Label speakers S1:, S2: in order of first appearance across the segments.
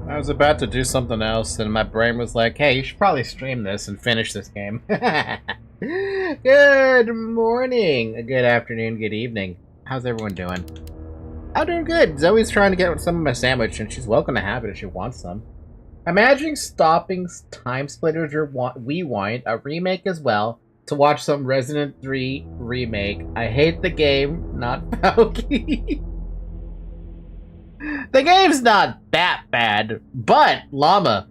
S1: I was about to do something else, and my brain was like, hey, you should probably stream this and finish this game. Good morning, good afternoon, good evening. How's everyone doing? I'm doing good. Zoe's trying to get some of my sandwich, and she's welcome to have it if she wants some. Imagining stopping Time Splitters or Rewind, a remake as well, to watch some Resident 3 remake. I hate the game, not Falky. The game's not that bad, but, Llama,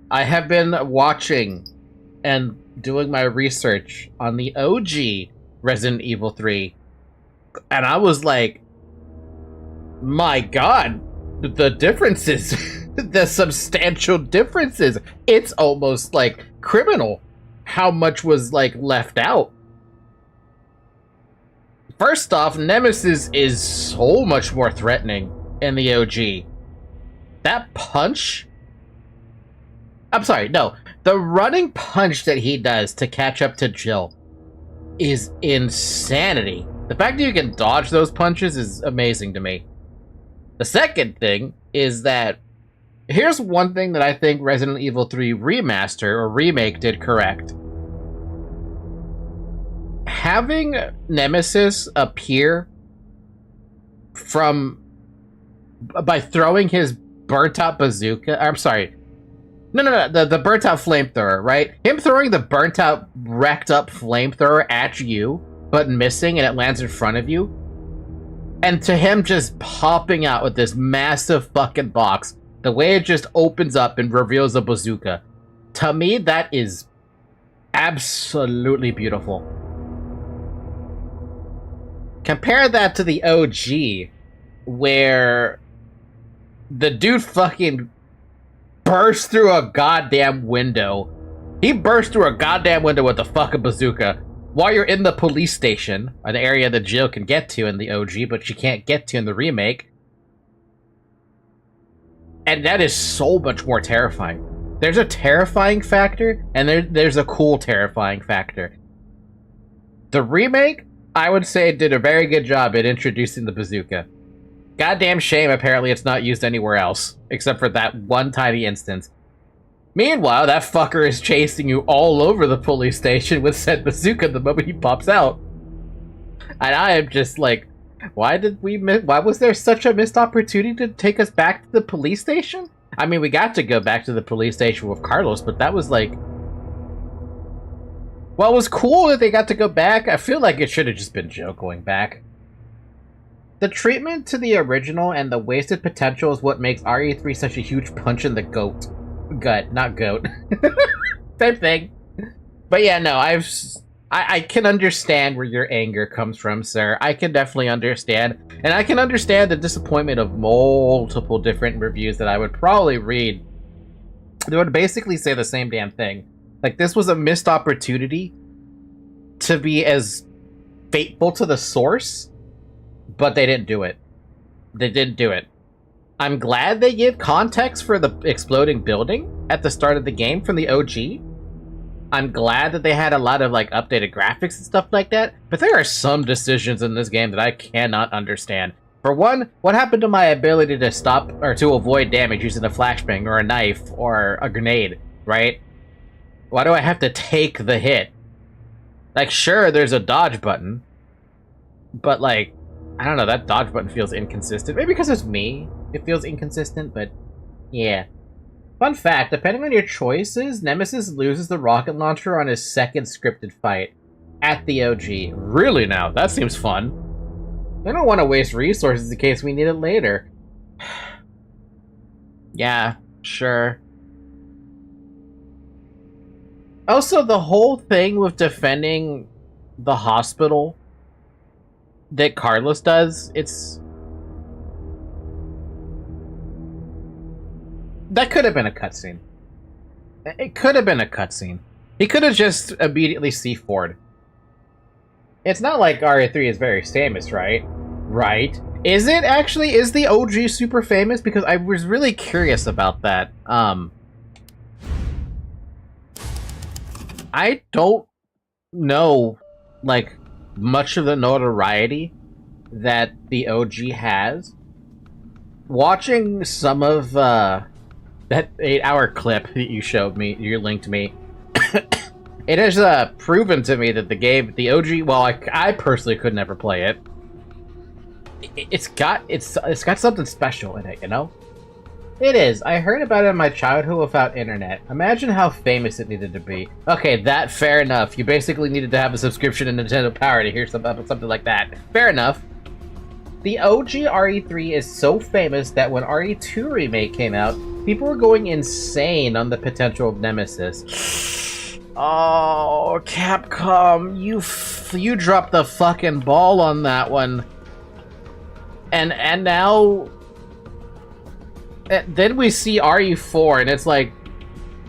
S1: I have been watching and doing my research on the OG Resident Evil 3, and I was like, my god, the differences, the substantial differences. It's almost like criminal how much was like left out. First off, Nemesis is so much more threatening in the OG. That punch, I'm sorry, no, the running punch that he does to catch up to Jill is insanity. The fact that you can dodge those punches is amazing to me. The second thing is that here's one thing that I think Resident Evil 3 Remaster or Remake did correct. Having Nemesis appear by throwing his burnt-out bazooka, I'm sorry, no, the burnt-out flamethrower, right? Him throwing the burnt-out, wrecked-up flamethrower at you, but missing, and it lands in front of you. And to him just popping out with this massive fucking box, the way it just opens up and reveals a bazooka, to me, that is absolutely beautiful. Compare that to the OG, where the dude fucking burst through a goddamn window. He burst through a goddamn window with a fucking bazooka while you're in the police station, an area that Jill can get to in the OG, but she can't get to in the remake. And that is so much more terrifying. There's a terrifying factor, and there's a cool terrifying factor. The remake, I would say, did a very good job at introducing the bazooka. Goddamn shame, apparently it's not used anywhere else, except for that one tiny instance. Meanwhile, that fucker is chasing you all over the police station with said bazooka the moment he pops out. And I am just like, why was there such a missed opportunity to take us back to the police station? I mean, we got to go back to the police station with Carlos, but that was like... Well, it was cool that they got to go back. I feel like it should have just been Joe going back. The treatment to the original and the wasted potential is what makes RE3 such a huge punch in the gut, not goat. Same thing. But yeah, no, I can understand where your anger comes from, sir. I can definitely understand. And I can understand the disappointment of multiple different reviews that I would probably read. They would basically say the same damn thing. Like, this was a missed opportunity to be as faithful to the source, but they didn't do it. They didn't do it. I'm glad they give context for the exploding building at the start of the game from the OG. I'm glad that they had a lot of, like, updated graphics and stuff like that, but there are some decisions in this game that I cannot understand. For one, what happened to my ability to stop or to avoid damage using a flashbang or a knife or a grenade, right? Why do I have to take the hit? Like, sure, there's a dodge button, but, like, I don't know, that dodge button feels inconsistent. Maybe because it's me, it feels inconsistent, but yeah. Fun fact, depending on your choices, Nemesis loses the rocket launcher on his second scripted fight at the OG. Really now? That seems fun. I don't want to waste resources in case we need it later. Yeah, sure. Also, the whole thing with defending the hospital that Carlos does, that could have been a cutscene. It could have been a cutscene. He could have just immediately C4'd. It's not like RE3 is very famous, right? Right. Is it actually? Is the OG super famous? Because I was really curious about that. I don't know, like, much of the notoriety that the OG has. Watching some of that 8-hour clip that you showed me, you linked me, it has proven to me that the game, the OG, well, I personally could never play it. It's got something special in it, you know? It is. I heard about it in my childhood without internet. Imagine how famous it needed to be. Okay, that, fair enough. You basically needed to have a subscription to Nintendo Power to hear something like that. Fair enough. The OG RE3 is so famous that when RE2 Remake came out, people were going insane on the potential of Nemesis. Oh, Capcom, you dropped the fucking ball on that one. And now... then we see RE4, and it's like,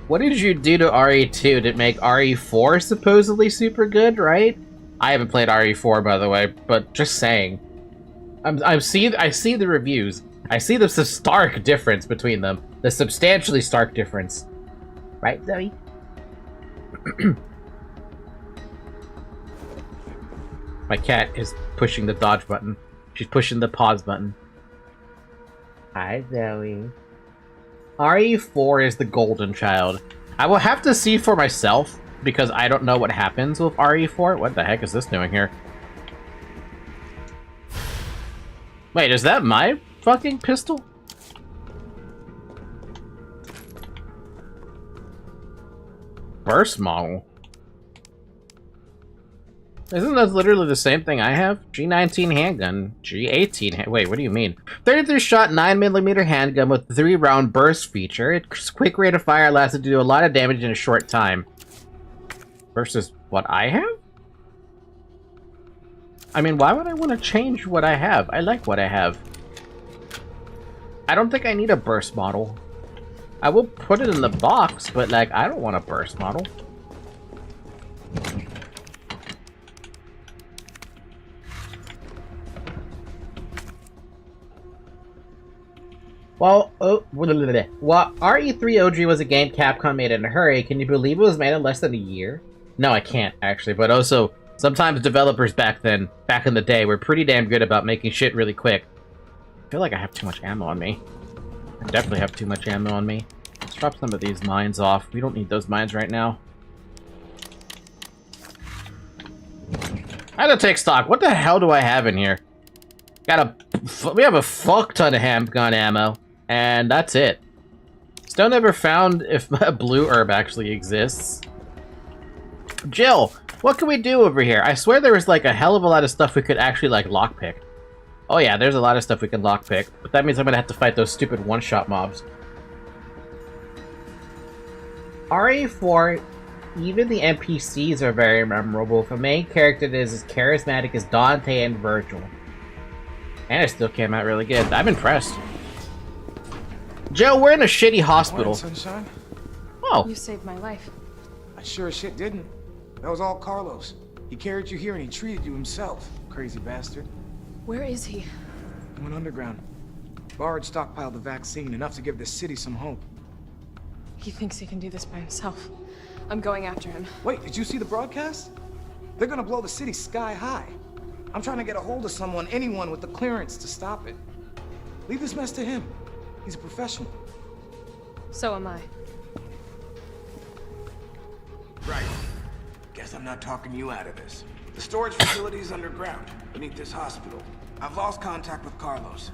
S1: what did you do to RE2 to make RE4 supposedly super good, right? I haven't played RE4, by the way, but just saying. I see the reviews. I see the stark difference between them. The substantially stark difference. Right, Zoe? My cat is pushing the dodge button. She's pushing the pause button. Hi, Zoe. RE4 is the golden child. I will have to see for myself, because I don't know what happens with RE4. What the heck is this doing here? Wait, is that my fucking pistol? Burst model. Isn't that literally the same thing I have? G19 handgun, G18 wait, what do you mean? 33 shot 9mm handgun with 3-round burst feature. Its quick rate of fire allows it to do a lot of damage in a short time. Versus what I have? I mean, why would I want to change what I have? I like what I have. I don't think I need a burst model. I will put it in the box, but like, I don't want a burst model. While RE3 OG was a game Capcom made in a hurry, can you believe it was made in less than a year? No, I can't, actually, but also, sometimes developers back in the day, were pretty damn good about making shit really quick. I feel like I have too much ammo on me. I definitely have too much ammo on me. Let's drop some of these mines off. We don't need those mines right now. I had to take stock. What the hell do I have in here? We have a fuck ton of handgun ammo. And that's it. Still never found if a blue herb actually exists. Jill, what can we do over here? I swear there was like a hell of a lot of stuff we could actually like lockpick. Oh yeah, there's a lot of stuff we can lockpick, but that means I'm gonna have to fight those stupid one-shot mobs. RE4, even the NPCs are very memorable. If a main character that is as charismatic as Dante and Virgil. And it still came out really good. I'm impressed. Joe, we're in a shitty hospital.
S2: Morning, sunshine.
S1: Oh.
S3: You saved my life.
S2: I sure as shit didn't. That was all Carlos. He carried you here and he treated you himself. Crazy bastard.
S3: Where is he?
S2: He went underground. Bard stockpiled the vaccine, enough to give the city some hope.
S3: He thinks he can do this by himself. I'm going after him.
S2: Wait, did you see the broadcast? They're gonna blow the city sky high. I'm trying to get a hold of someone, anyone with the clearance to stop it. Leave this mess to him. He's a professional.
S3: So am I.
S4: Right. Guess I'm not talking you out of this. The storage facility is underground, beneath this hospital. I've lost contact with Carlos,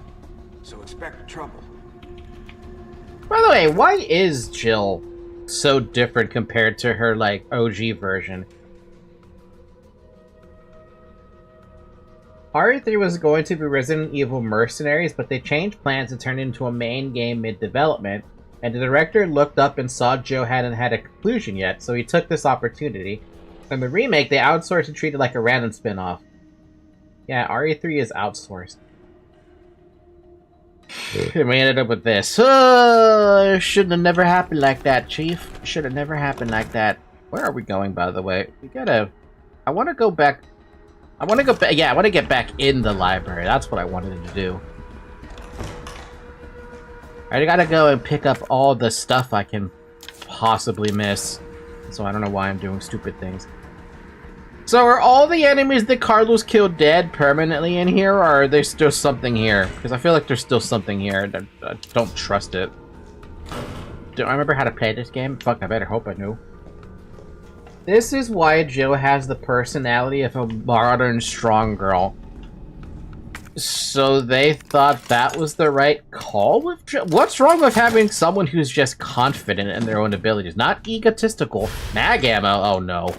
S4: so expect trouble.
S1: By the way, why is Jill so different compared to her, like, OG version? RE3 was going to be Resident Evil Mercenaries, but they changed plans and turned it into a main game mid-development, and the director looked up and saw Joe hadn't had a conclusion yet, so he took this opportunity. In the remake, they outsourced and treated it like a random spin-off. Yeah, RE3 is outsourced. And we ended up with this. Oh, shouldn't have never happened like that, Chief. Should have never happened like that. Where are we going, by the way? We gotta... I want to go back... I want to go back... Yeah, I want to get back in the library. That's what I wanted to do. I gotta go and pick up all the stuff I can possibly miss. So I don't know why I'm doing stupid things. So are all the enemies that Carlos killed dead permanently in here, or are there still something here? Because I feel like there's still something here. I don't trust it. Do I remember how to play this game? Fuck, I better hope I knew. This is why Jill has the personality of a modern strong girl. So they thought that was the right call with Jill? What's wrong with having someone who's just confident in their own abilities? Not egotistical. Mag ammo? Oh no.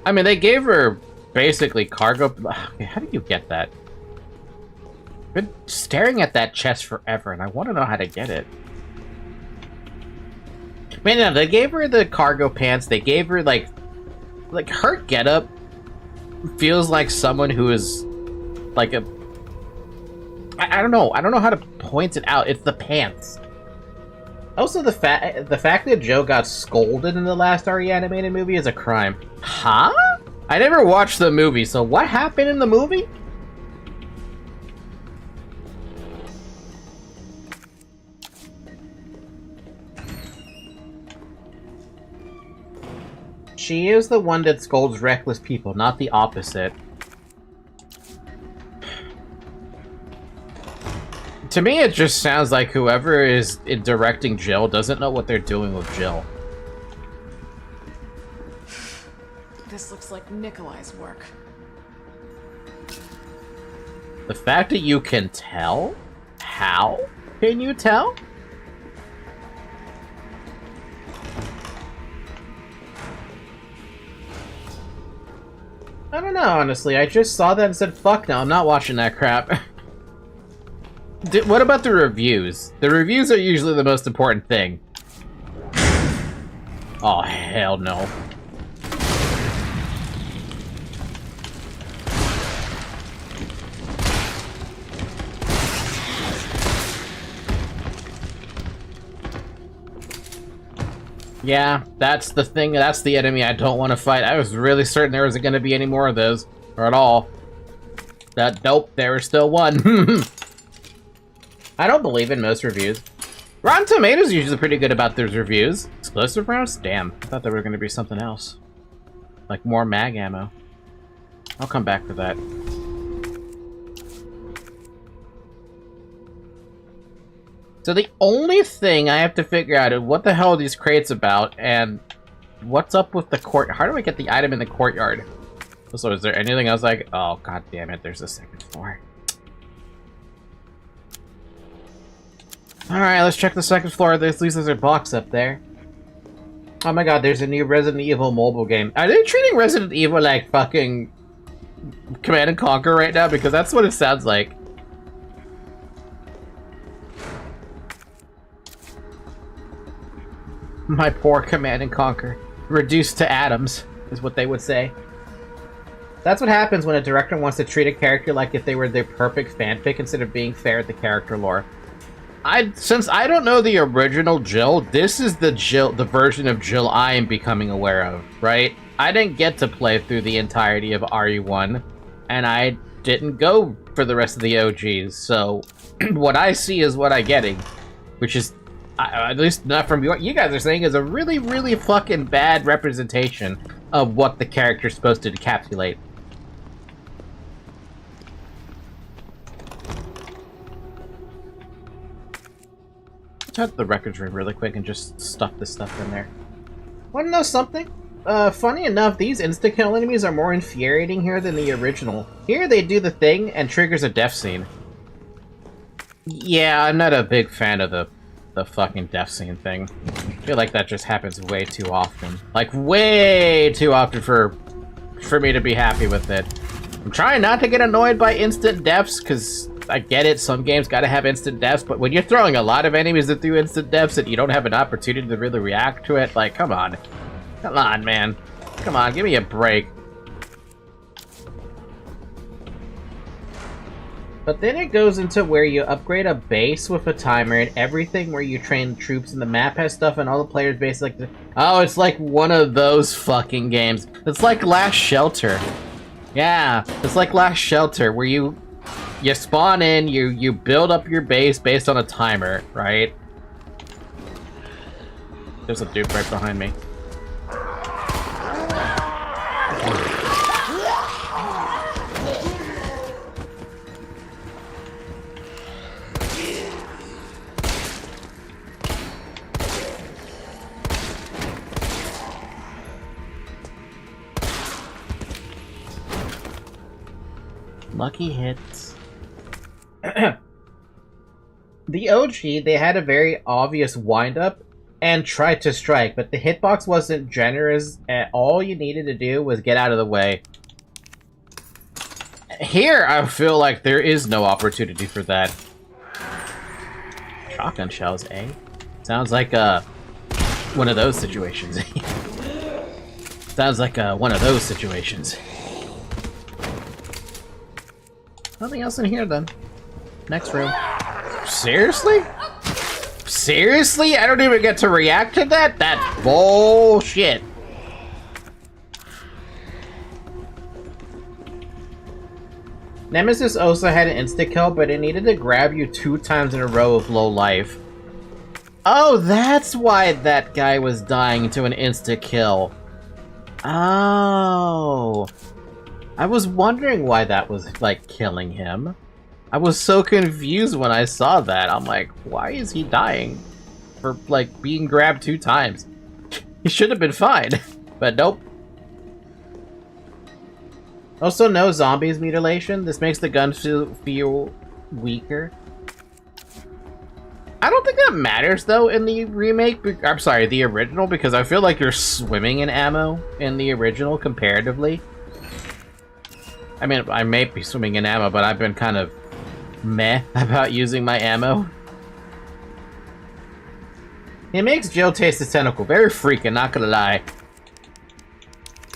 S1: I mean, they gave her basically cargo... How do you get that? I've been staring at that chest forever, and I want to know how to get it. Man, no, they gave her the cargo pants. They gave her, like her getup feels like someone who is, like a... I don't know. I don't know how to point it out. It's the pants. Also, the fact that Joe got scolded in the last RE animated movie is a crime. Huh? I never watched the movie, so what happened in the movie? She is the one that scolds reckless people, not the opposite. To me, it just sounds like whoever is directing Jill doesn't know what they're doing with Jill.
S3: This looks like Nikolai's work.
S1: The fact that you can tell? How? Can you tell? I don't know, honestly. I just saw that and said, fuck no, I'm not watching that crap. What about the reviews? The reviews are usually the most important thing. Oh, hell no. Yeah, that's the thing. That's the enemy I don't want to fight. I was really certain there wasn't going to be any more of those. Or at all. Nope, there was still one. I don't believe in most reviews. Rotten Tomatoes is usually pretty good about those reviews. Explosive rounds? Damn, I thought there were going to be something else. Like more mag ammo. I'll come back to that. So the only thing I have to figure out is what the hell are these crates about, and what's up with the court. How do I get the item in the courtyard? So is there anything else like? Oh, god damn it! There's a second floor. All right, let's check the second floor. At least there's a box up there. Oh my god, there's a new Resident Evil mobile game. Are they treating Resident Evil like fucking Command and Conquer right now? Because that's what it sounds like. My poor Command and Conquer. Reduced to atoms, is what they would say. That's what happens when a director wants to treat a character like if they were their perfect fanfic instead of being fair at the character lore. Since I don't know the original Jill, this is the version of Jill I am becoming aware of, right? I didn't get to play through the entirety of RE1, and I didn't go for the rest of the OGs, so what I see is what I'm getting, which is, at least not from what you guys are saying, is a really, really fucking bad representation of what the character's supposed to encapsulate. Touch the records room really quick and just stuff this stuff in there. Wanna know something? Funny enough, these insta-kill enemies are more infuriating here than the original. Here they do the thing and triggers a death scene. Yeah, I'm not a big fan of the fucking death scene thing. I feel like that just happens way too often. Like, way too often for me to be happy with it. I'm trying not to get annoyed by instant deaths, because I get it, some games gotta have instant deaths, but when you're throwing a lot of enemies that do instant deaths and you don't have an opportunity to really react to it, like, come on. Come on, man. Come on, give me a break. But then it goes into where you upgrade a base with a timer and everything where you train troops and the map has stuff and all the players basically... Oh, it's like one of those fucking games. It's like Last Shelter. Yeah, it's like Last Shelter where you spawn in, you build up your base based on a timer, right? There's a dude right behind me. Lucky hits. The OG, they had a very obvious wind-up and tried to strike, but the hitbox wasn't generous at all. You needed to do was get out of the way. Here, I feel like there is no opportunity for that. Shotgun shells, eh? Sounds like one of those situations. Sounds like one of those situations. Nothing else in here, then. Next room. Seriously? Seriously? I don't even get to react to that? That's bullshit. Nemesis also had an insta-kill, but it needed to grab you 2 times in a row of low life. Oh, that's why that guy was dying to an insta-kill. Oh... I was wondering why that was, like, killing him. I was so confused when I saw that. I'm like, why is he dying for, like, being grabbed 2 times? He should have been fine, but nope. Also, no zombies mutilation. This makes the gun feel weaker. I don't think that matters, though, in the remake. I'm sorry, the original, because I feel like you're swimming in ammo in the original, comparatively. I mean, I may be swimming in ammo, but I've been kind of meh about using my ammo. It makes Jill taste the tentacle. Very freaking, not gonna lie.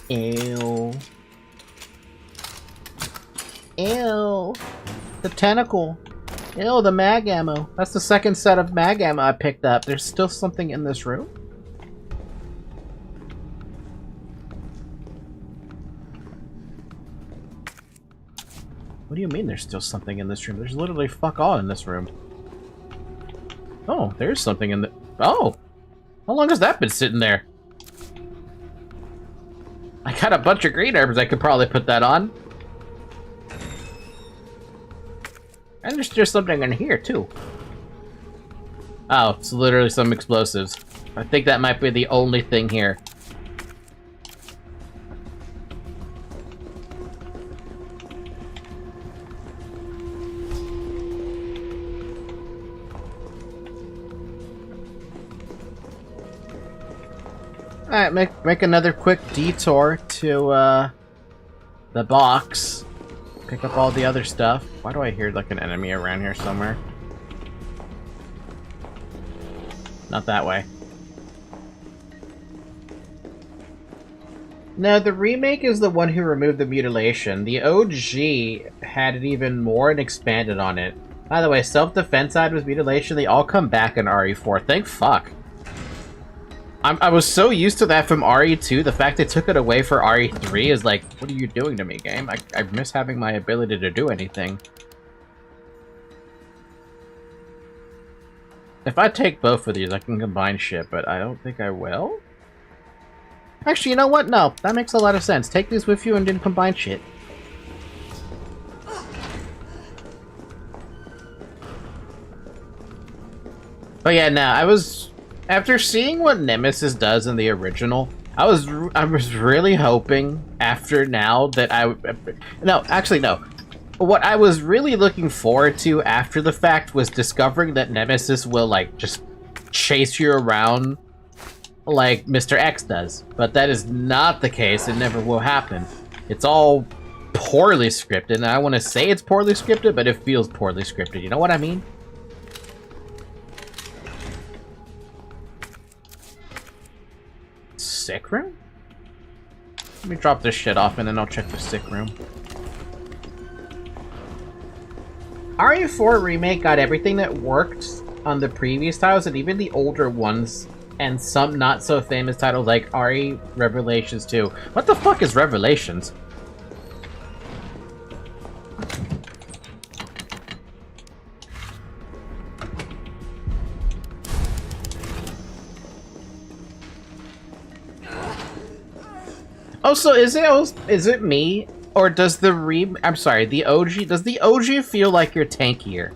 S1: Ew. Ew. The tentacle. Ew, the mag ammo. That's the second set of mag ammo I picked up. There's still something in this room? What do you mean there's still something in this room? There's literally fuck all in this room. Oh, there's something in the... Oh! How long has that been sitting there? I got a bunch of green herbs. I could probably put that on. And there's just something in here, too. Oh, it's literally some explosives. I think that might be the only thing here. Alright, make another quick detour to, the box. Pick up all the other stuff. Why do I hear, like, an enemy around here somewhere? Not that way. No, the remake is the one who removed the mutilation. The OG had it even more and expanded on it. By the way, self-defense side with mutilation, they all come back in RE4. Thank fuck. I was so used to that from RE2, the fact they took it away for RE3 is like, what are you doing to me, game? I miss having my ability to do anything. If I take both of these, I can combine shit, but I don't think I will? Actually, you know what? No, that makes a lot of sense. Take these with you and then combine shit. But yeah, no, I was... After seeing what Nemesis does in the original, I was really hoping after now that no, actually no. What I was really looking forward to after the fact was discovering that Nemesis will, like, just chase you around like Mr. X does. But that is not the case. It never will happen. It's all poorly scripted, and I want to say it's poorly scripted, but it feels poorly scripted. You know what I mean? Sick room? Let me drop this shit off and then I'll check the sick room. RE4 Remake got everything that worked on the previous titles and even the older ones and some not so famous titles like RE Revelations 2. What the fuck is Revelations? Oh, so is it me, or does the OG, does the OG feel like you're tankier?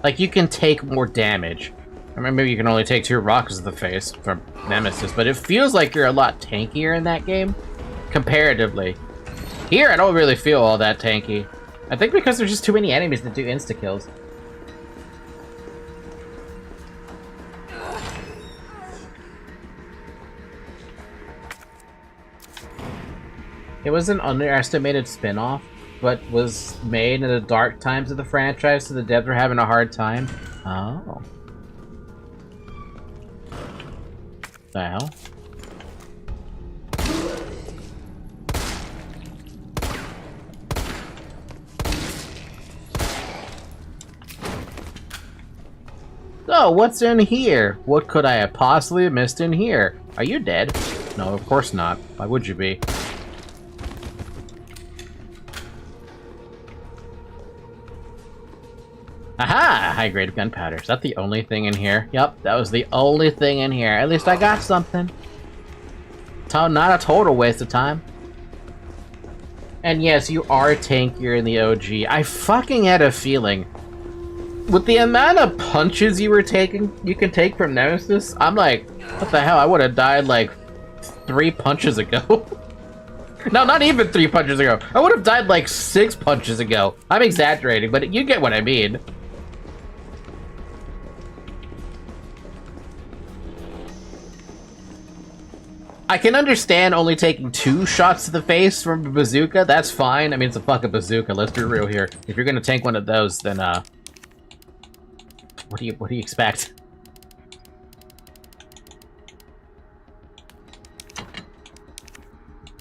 S1: Like you can take more damage. I mean, maybe you can only take 2 rocks to the face from Nemesis, but it feels like you're a lot tankier in that game, comparatively. Here, I don't really feel all that tanky. I think because there's just too many enemies that do insta-kills. It was an underestimated spin-off, but was made in the dark times of the franchise, so the devs were having a hard time. Oh. The hell? So, what's in here? What could I have possibly missed in here? Are you dead? No, of course not. Why would you be? Aha! High-grade gunpowder. Is that the only thing in here? Yep, that was the only thing in here. At least I got something. Not a total waste of time. And yes, you are tankier in the OG. I fucking had a feeling. With the amount of punches you can take from Nemesis, I'm like, what the hell? I would have died like 3 punches ago. No, not even 3 punches ago. I would have died like 6 punches ago. I'm exaggerating, but you get what I mean. I can understand only taking 2 shots to the face from a bazooka. That's fine. I mean, it's a fucking bazooka. Let's be real here. If you're gonna tank one of those, then what do you expect?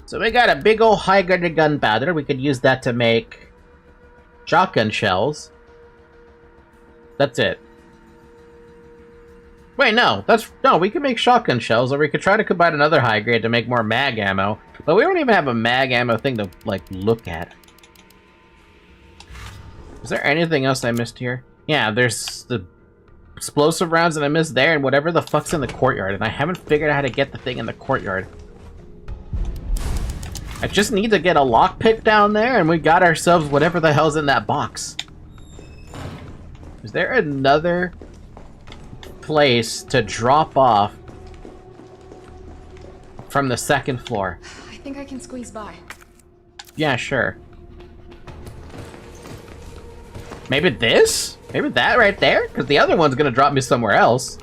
S1: So we got a big old high-graded gunpowder. We could use that to make shotgun shells. That's it. Wait, no. We can make shotgun shells, or we could try to combine another high grade to make more mag ammo. But we don't even have a mag ammo thing to, like, look at. Is there anything else I missed here? Yeah, there's the explosive rounds that I missed there, and whatever the fuck's in the courtyard. And I haven't figured out how to get the thing in the courtyard. I just need to get a lockpick down there, and we got ourselves whatever the hell's in that box. Is there another place to drop off from the 2nd floor?
S3: I think I can squeeze by.
S1: Yeah, sure. Maybe this? Maybe that right there? Because the other one's gonna drop me somewhere else.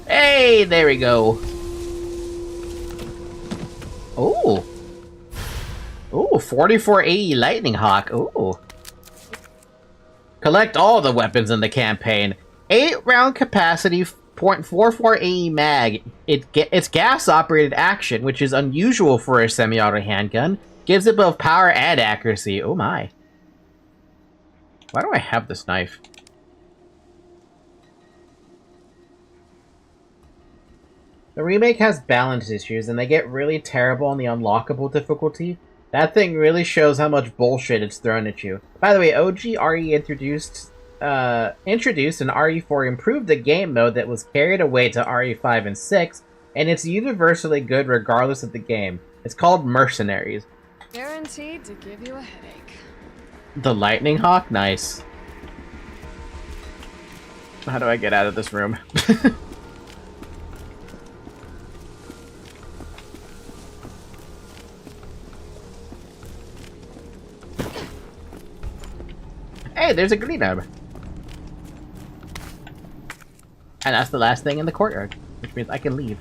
S1: Hey, there we go. Ooh. Ooh, 44 AE Lightning Hawk. Ooh. Collect all the weapons in the campaign. 8-round capacity, .44 AE mag. It's gas-operated action, which is unusual for a semi-auto handgun. Gives it both power and accuracy. Oh my. Why do I have this knife? The remake has balance issues, and they get really terrible on the unlockable difficulty. That thing really shows how much bullshit it's thrown at you. By the way, OG RE introduced an RE4 improved the game mode that was carried away to RE5 and 6, and it's universally good regardless of the game. It's called Mercenaries.
S3: Guaranteed to give you a headache.
S1: The Lightning Hawk? Nice. How do I get out of this room? Hey, there's a green herb. And that's the last thing in the courtyard, which means I can leave.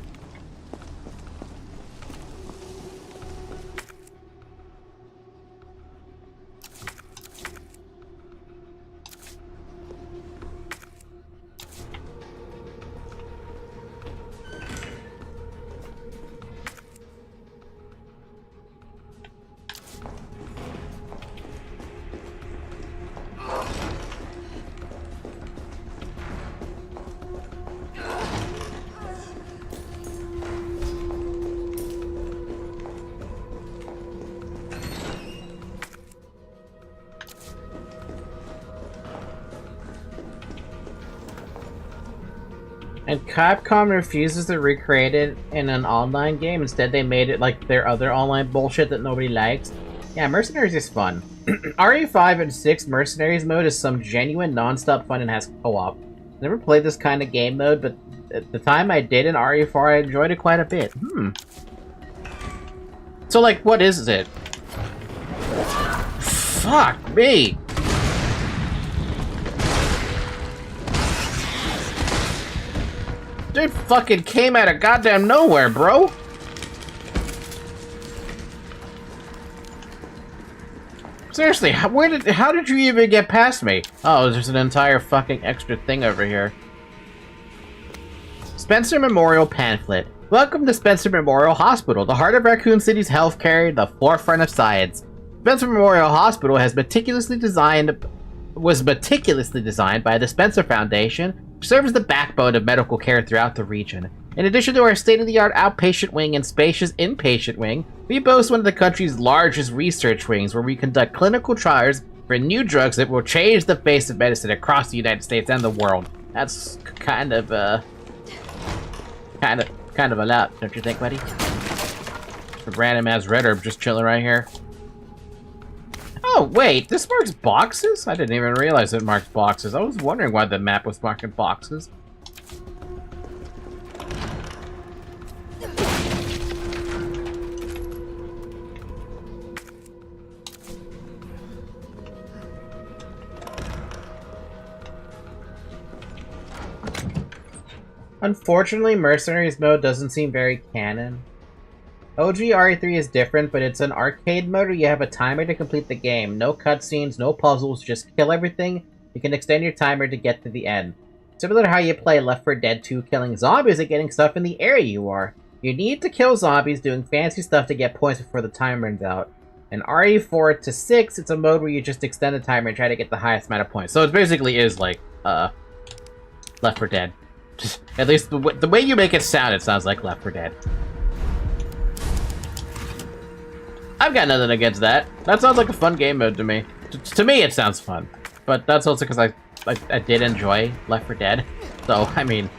S1: And Capcom refuses to recreate it in an online game. Instead, they made it like their other online bullshit that nobody likes. Yeah, Mercenaries is fun. RE5 and 6 Mercenaries mode is some genuine non-stop fun and has co-op. Never played this kind of game mode, but at the time I did in RE4, I enjoyed it quite a bit. So, like, what is it? Fuck me! Dude fucking came out of goddamn nowhere, bro! Seriously, how did you even get past me? Oh, there's an entire fucking extra thing over here. Spencer Memorial Pamphlet. Welcome to Spencer Memorial Hospital, the heart of Raccoon City's healthcare, the forefront of science. Spencer Memorial Hospital was meticulously designed by the Spencer Foundation, which serves as the backbone of medical care throughout the region. In addition to our state-of-the-art outpatient wing and spacious inpatient wing, we boast one of the country's largest research wings where we conduct clinical trials for new drugs that will change the face of medicine across the United States and the world. That's kind of a lot, don't you think, buddy? A random-ass red herb just chilling right here. Oh, wait, this marks boxes? I didn't even realize it marked boxes. I was wondering why the map was marking boxes. Unfortunately, Mercenaries mode doesn't seem very canon. OG RE3 is different, but it's an arcade mode where you have a timer to complete the game. No cutscenes, no puzzles, just kill everything. You can extend your timer to get to the end. Similar to how you play Left 4 Dead 2 killing zombies and getting stuff in the area you are. You need to kill zombies doing fancy stuff to get points before the time runs out. In RE4 to 6, it's a mode where you just extend the timer and try to get the highest amount of points. So it basically is like, Left 4 Dead. At least the way you make it sounds like Left 4 Dead. I've got nothing against that. That sounds like a fun game mode to me. To me, it sounds fun. But that's also because I did enjoy Left 4 Dead. So, I mean,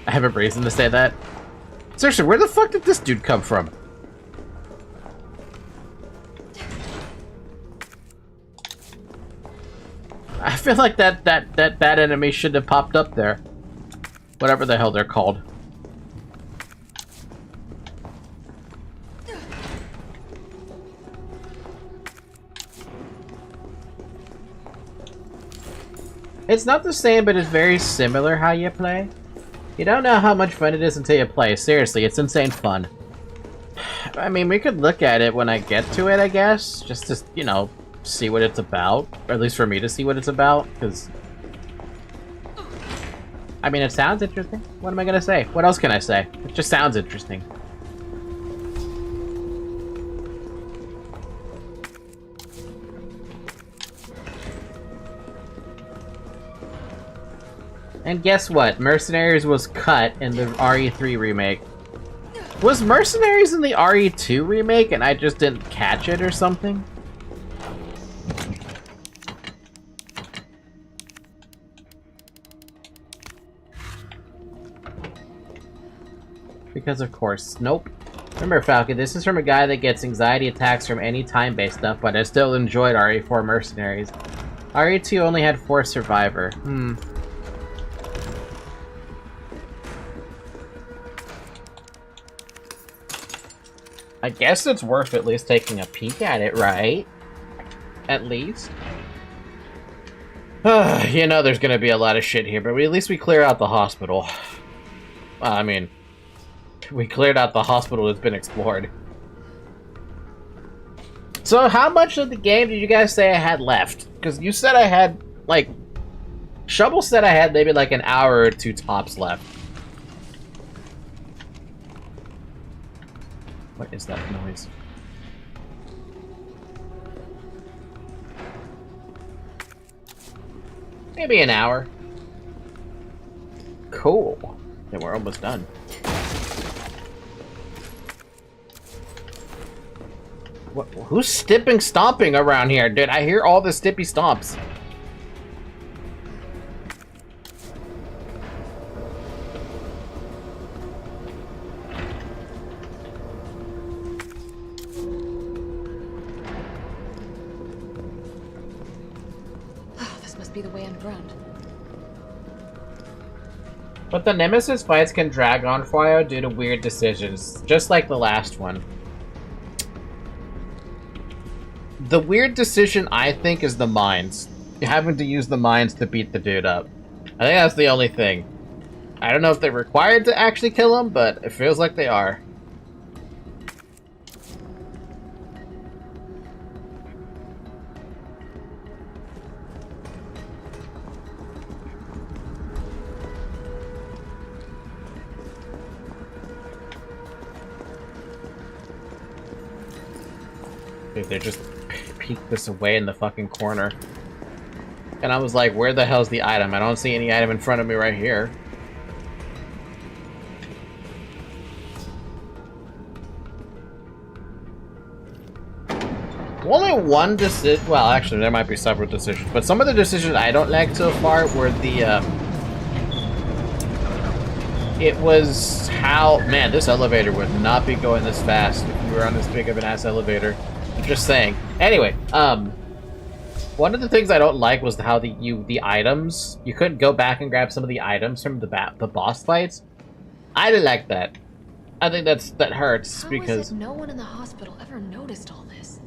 S1: I have a reason to say that. Seriously, where the fuck did this dude come from? I feel like that enemy should have popped up there. Whatever the hell they're called. It's not the same, but it's very similar how you play. You don't know how much fun it is until you play. Seriously, it's insane fun. I mean, we could look at it when I get to it, I guess. Just to, you know, see what it's about. Or at least for me to see what it's about, because... I mean, it sounds interesting. What am I gonna say? What else can I say? It just sounds interesting. And guess what? Mercenaries was cut in the RE3 remake. Was Mercenaries in the RE2 remake and I just didn't catch it or something? Because of course. Nope. Remember, Falcon, this is from a guy that gets anxiety attacks from any time-based stuff, but I still enjoyed RE4 Mercenaries. RE2 only had 4 Survivor. I guess it's worth at least taking a peek at it, right? At least. You know there's gonna be a lot of shit here, but at least we clear out the hospital. I mean, we cleared out the hospital that's been explored. So how much of the game did you guys say I had left? Because you said I had, like... Shovel said I had maybe like an hour or 2 tops left. What is that noise? Maybe an hour. Cool. Then we're almost done. What? Who's stomping around here? Dude, I hear all the stippy stomps.
S3: Be the way underground.
S1: But the Nemesis fights can drag on for a while due to weird decisions, just like the last one. The weird decision, I think, is the mines. You're having to use the mines to beat the dude up. I think that's the only thing. I don't know if they're required to actually kill him, but it feels like they are. Dude, they just peeked this away in the fucking corner. And I was like, where the hell's the item? I don't see any item in front of me right here. Only one decision, well actually there might be several decisions, but some of the decisions I don't like so far were the, it was how, man, this elevator would not be going this fast if we were on this big of an ass elevator. Just saying. Anyway, one of the things I don't like was how the items, you couldn't go back and grab some of the items from the boss fights. I didn't like that. I think that hurts because...
S3: How is it no one in the hospital ever noticed all this?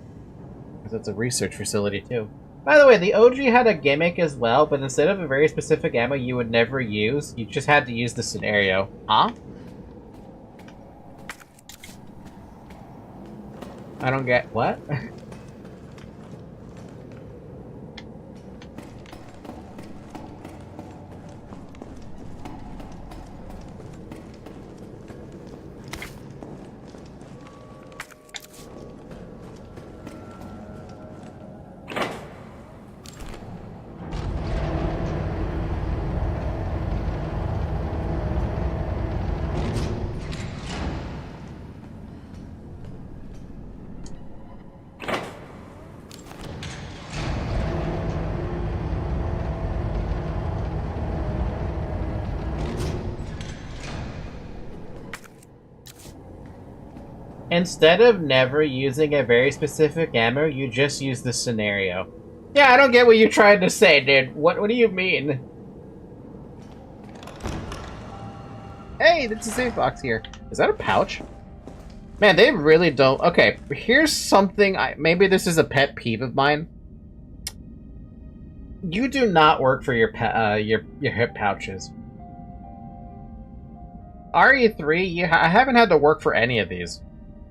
S1: Because it's a research facility too. By the way, the OG had a gimmick as well, but instead of a very specific ammo you would never use, you just had to use the scenario. Huh? I don't get... what? Instead of never using a very specific ammo, you just use the scenario. Yeah, I don't get what you're trying to say, dude. What do you mean? Hey, there's a safe box here. Is that a pouch? Man, they really don't... Okay, here's something... maybe this is a pet peeve of mine. You do not work for your hip pouches. RE3, I haven't had to work for any of these.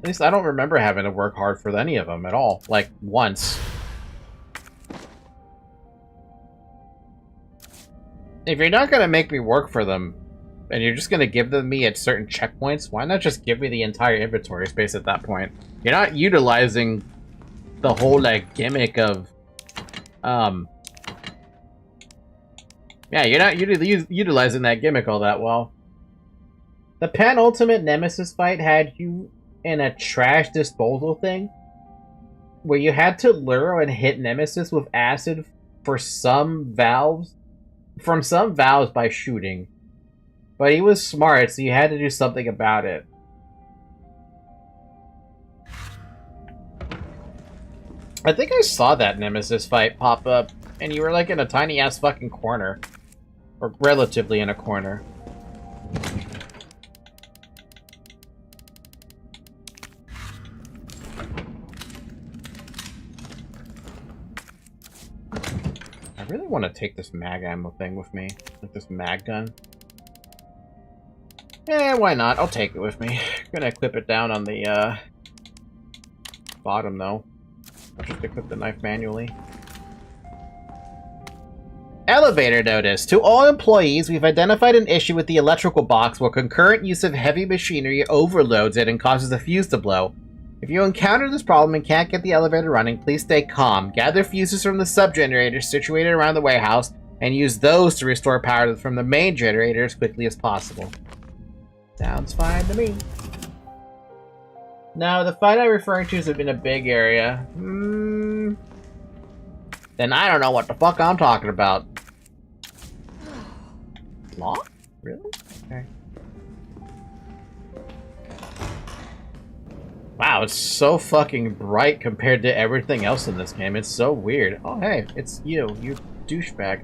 S1: At least I don't remember having to work hard for any of them at all. Like, once. If you're not gonna make me work for them, and you're just gonna give them me at certain checkpoints, why not just give me the entire inventory space at that point? You're not utilizing the whole, like, gimmick of, yeah, you're not utilizing that gimmick all that well. The penultimate Nemesis fight had you in a trash disposal thing, where you had to lure and hit Nemesis with acid from some valves by shooting. But he was smart, so you had to do something about it. I think I saw that Nemesis fight pop up, and you were like in a tiny ass fucking corner. Or relatively in a corner. I really want to take this mag ammo thing with me. Like this mag gun. Eh, why not? I'll take it with me. I'm gonna equip it down on the bottom though. I'll just equip the knife manually. Elevator notice. To all employees, we've identified an issue with the electrical box where concurrent use of heavy machinery overloads it and causes the fuse to blow. If you encounter this problem and can't get the elevator running, please stay calm. Gather fuses from the sub-generators situated around the warehouse and use those to restore power from the main generator as quickly as possible. Sounds fine to me. Now, the fight I'm referring to is in a big area. Then I don't know what the fuck I'm talking about. Lock? Really? Okay. Wow, it's so fucking bright compared to everything else in this game. It's so weird. Oh, hey, it's you douchebag.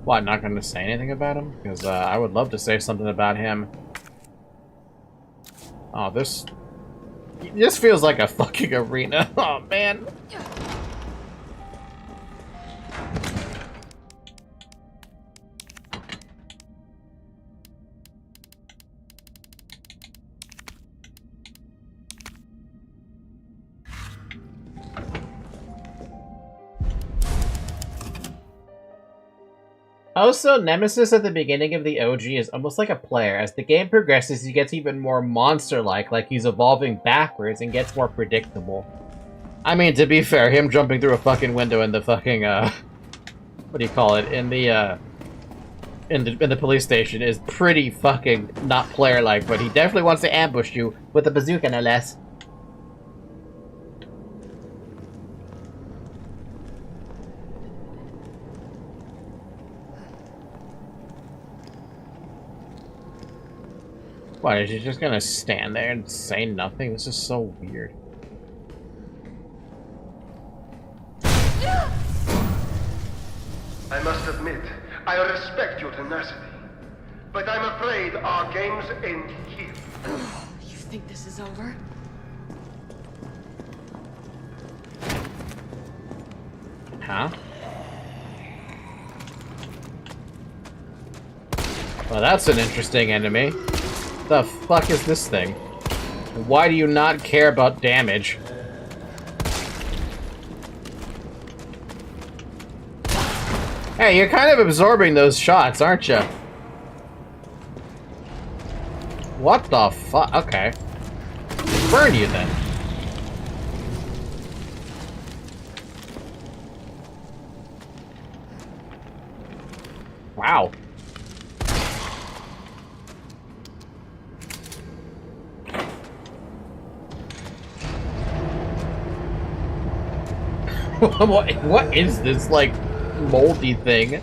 S1: What, not gonna say anything about him? Because I would love to say something about him. Oh, this feels like a fucking arena. Oh, man. Also, Nemesis at the beginning of the OG is almost like a player. As the game progresses, he gets even more monster-like he's evolving backwards and gets more predictable. I mean, to be fair, him jumping through a fucking window in the fucking, what do you call it? In the police station is pretty fucking not player-like, but he definitely wants to ambush you with a bazooka, no less. What, is he just gonna stand there and say nothing? This is so weird.
S5: I must admit, I respect your tenacity, but I'm afraid our Our games end here.
S3: You think this is over?
S1: Huh? Well, that's an interesting enemy. The fuck is this thing? Why do you not care about damage? Hey, you're kind of absorbing those shots, aren't you? What the fuck? Okay. Burn you then. Wow. What is this, like, moldy thing?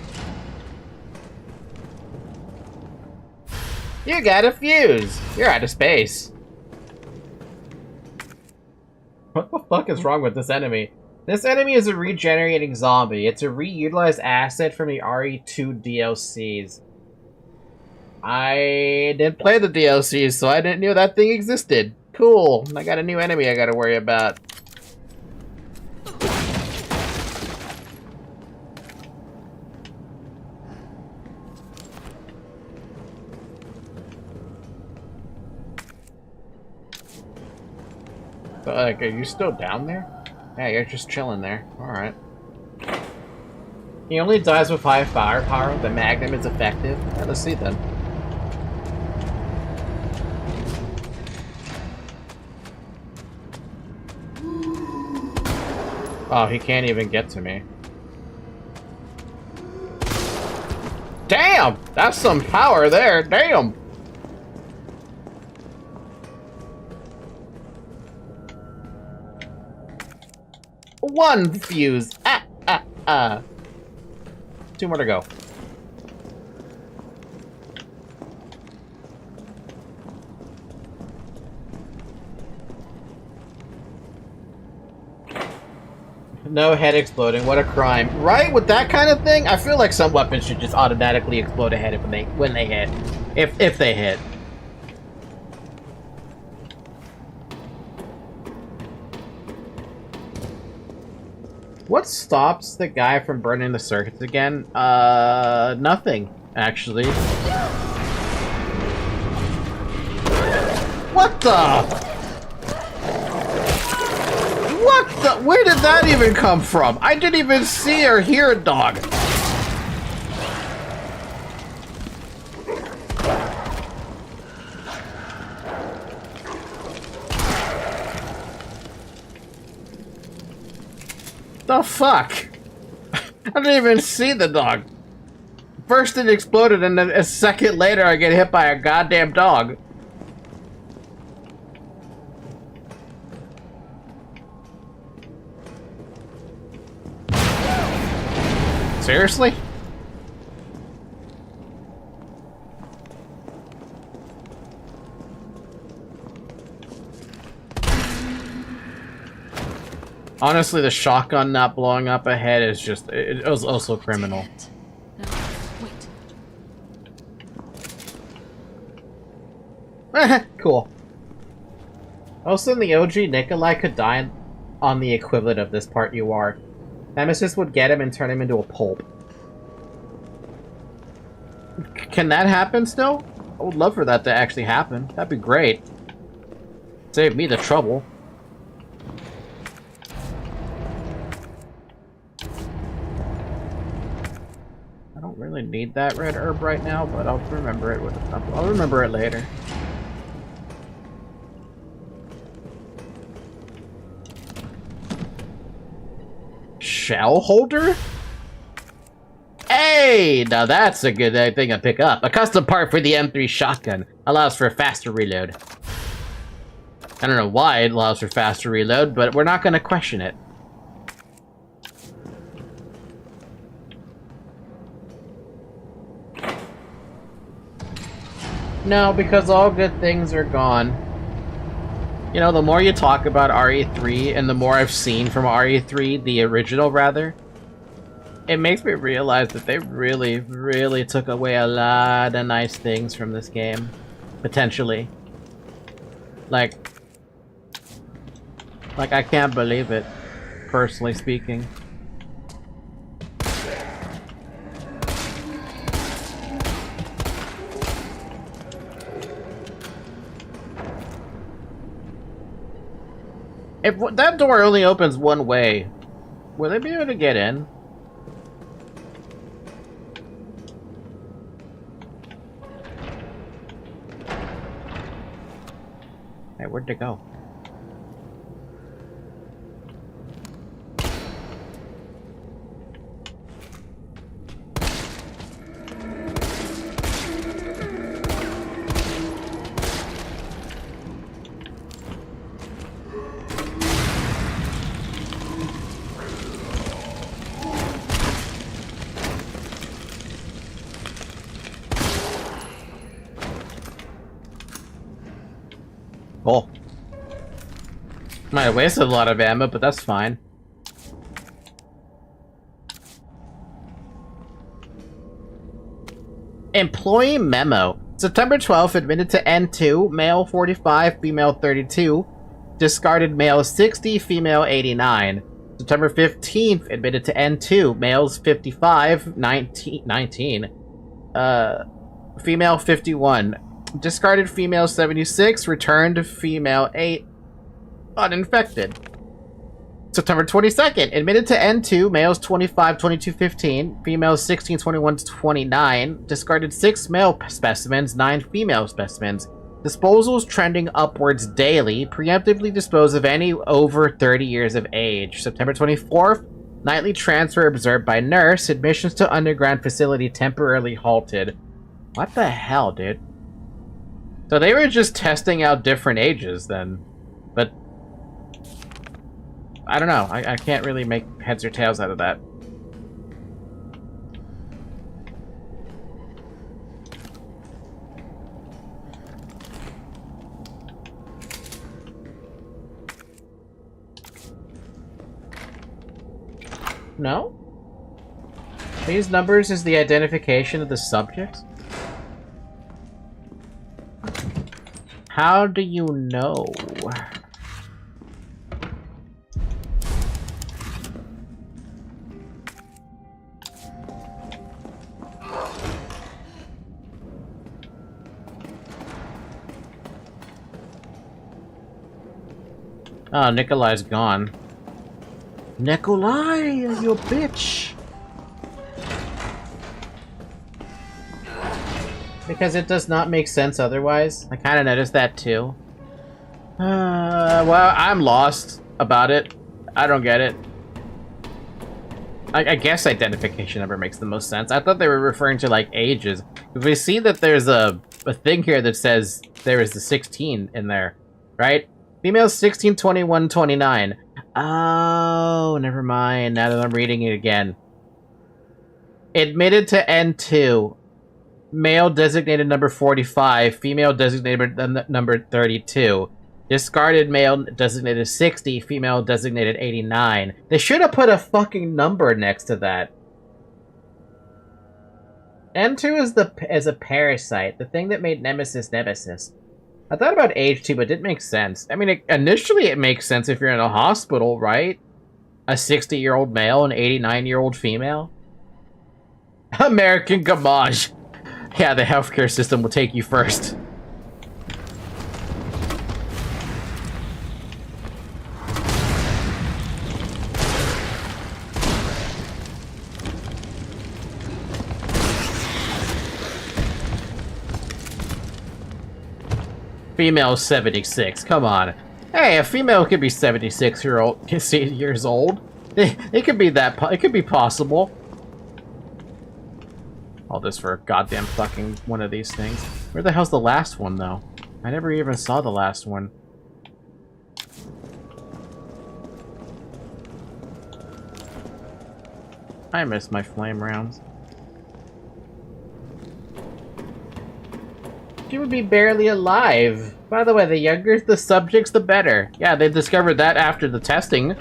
S1: You got a fuse! You're out of space. What the fuck is wrong with this enemy? This enemy is a regenerating zombie. It's a reutilized asset from the RE2 DLCs. I didn't play the DLCs, so I didn't know that thing existed. Cool. I got a new enemy I gotta worry about. So, like, are you still down there? Yeah, you're just chilling there. Alright. He only dies with high firepower. The Magnum is effective. Yeah, let's see then. Oh, he can't even get to me. Damn! That's some power there. Damn! One fuse. Two more to go. No head exploding. What a crime. Right? With that kind of thing, I feel like some weapons should just automatically explode a head when they hit. If they hit. What stops the guy from burning the circuits again? Nothing, actually. What the? What the? Where did that even come from? I didn't even see or hear a dog. The fuck? I didn't even see the dog. First it exploded and then a second later I get hit by a goddamn dog. Seriously? Honestly, the shotgun not blowing up ahead is just, it was also criminal.
S3: No, wait.
S1: Cool. Also, in the OG, Nikolai could die on the equivalent of this part you are. Nemesis would get him and turn him into a pulp. Can that happen still? I would love for that to actually happen. That'd be great. Save me the trouble. I don't really need that red herb right now, but I'll remember it with I'll remember it later. Shell holder? Hey! Now that's a good thing to pick up. A custom part for the M3 shotgun. Allows for a faster reload. I don't know why it allows for faster reload, but we're not going to question it. No, because all good things are gone. You know, the more you talk about RE3, and the more I've seen from RE3, the original rather, it makes me realize that they really, really took away a lot of nice things from this game. Potentially. Like, I can't believe it, personally speaking. If that door only opens one way, will they be able to get in? Hey, where'd they go? Oh. Might have wasted a lot of ammo, but that's fine. Employee memo. September 12th, admitted to N2, male 45, female 32. Discarded male 60, female 89. September 15th, admitted to N2, males 55, 19. Female 51. Discarded female 76, returned female 8, uninfected. September 22nd, admitted to N2, males 25, 22, 15, females 16, 21, 29, discarded 6 male specimens, 9 female specimens. Disposals trending upwards daily, preemptively dispose of any over 30 years of age. September 24th, nightly transfer observed by nurse, admissions to underground facility temporarily halted. What the hell, dude? So they were just testing out different ages then, but I don't know. I can't really make heads or tails out of that. No? These numbers is the identification of the subjects? How do you know? Oh, Nikolai's gone. Nikolai, you bitch! Because it does not make sense otherwise. I kind of noticed that too. Well, I'm lost about it. I don't get it. I guess identification number makes the most sense. I thought they were referring to, like, ages. If we see that there's a thing here that says there is the 16 in there, right? Female 16, 21, 29. Oh, never mind. Now that I'm reading it again. Admitted to N2. Male designated number 45, female designated number 32. Discarded male designated 60, female designated 89. They should have put a fucking number next to that. N2 is a parasite, the thing that made Nemesis Nemesis. I thought about age too, but it didn't make sense. I mean, initially it makes sense if you're in a hospital, right? A 60-year-old male and an 89-year-old female. American Gamage. Yeah, the healthcare system will take you first. Female 76. Come on. Hey, a female could be 76 years old. It could be that. It could be possible. All this for a goddamn fucking one of these things. Where the hell's the last one, though? I never even saw the last one. I miss my flame rounds. She would be barely alive. By the way, the younger the subjects, the better. Yeah, they discovered that after the testing.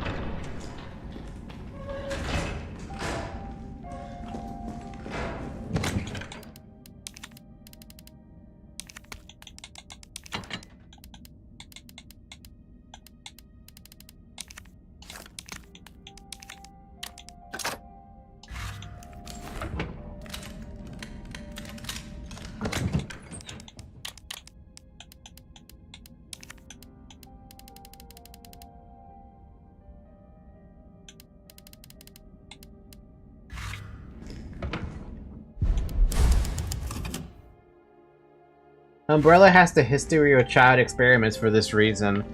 S1: Umbrella has the history of child experiments for this reason.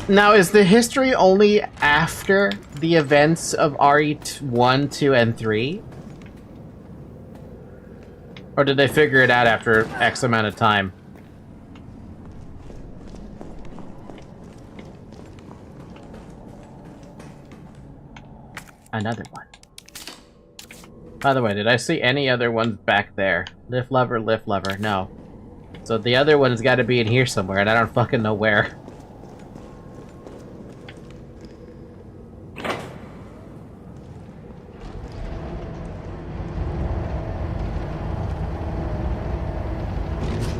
S1: Now, is the history only after the events of RE1, 2, and 3? Or did they figure it out after X amount of time? Another one. By the way, did I see any other ones back there? Lift lever, no. So the other one's got to be in here somewhere, and I don't fucking know where.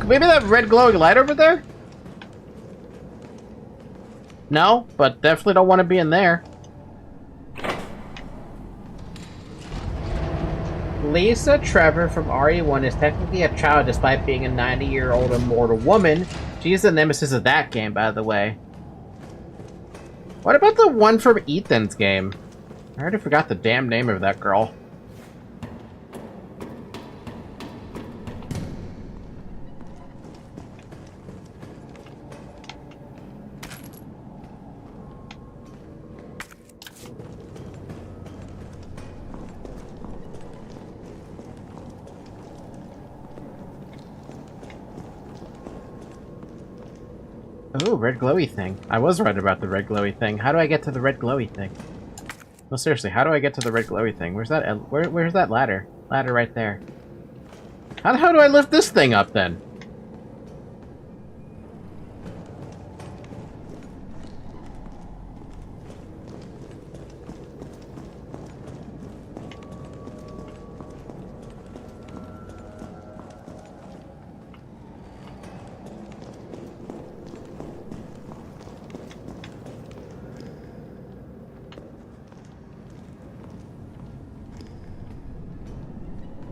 S1: Maybe that red glowing light over there? No, but definitely don't want to be in there. Lisa Trevor from RE1 is technically a child despite being a 90-year-old immortal woman. She's the nemesis of that game, by the way. What about the one from Ethan's game? I already forgot the damn name of that girl. Ooh, red glowy thing. I was right about the red glowy thing. How do I get to the red glowy thing? No, seriously, how do I get to the red glowy thing? Where's that? Where's that ladder? Ladder right there. How the hell do I lift this thing up then?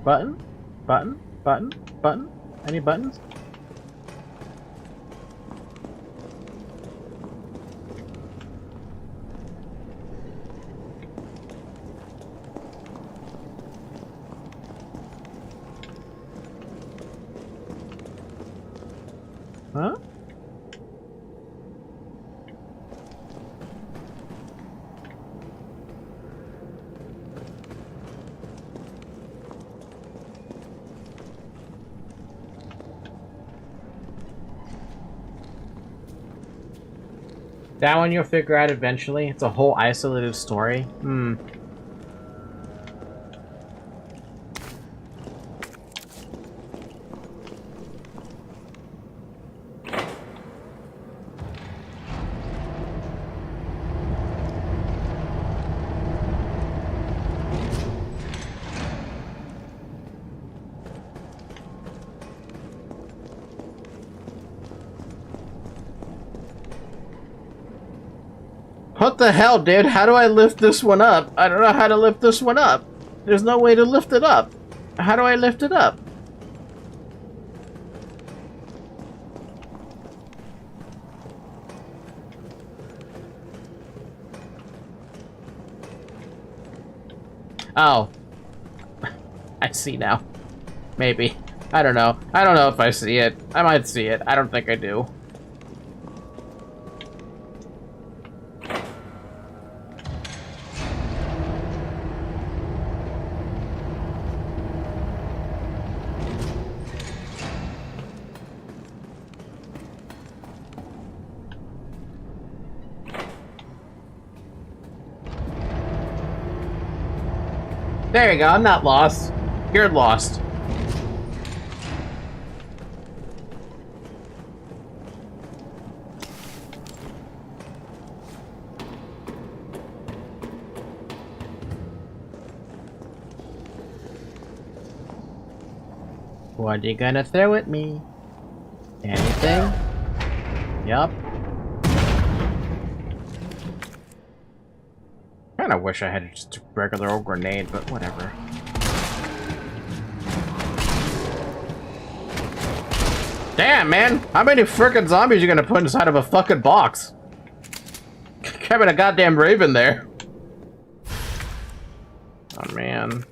S1: Button? Button? Button? Button? Any buttons? Huh? That one you'll figure out eventually. It's a whole isolated story. What the hell, dude? How do I lift this one up? I don't know how to lift this one up. There's no way to lift it up. How do I lift it up? Oh. I see now. Maybe. I don't know. I don't know if I see it. I might see it. I don't think I do. There you go, I'm not lost. You're lost. What are you gonna throw at me? Anything? Yup. I wish I had just a regular old grenade, but whatever. Damn, man! How many frickin' zombies are you gonna put inside of a fucking box? Having a goddamn raven there. Oh, man.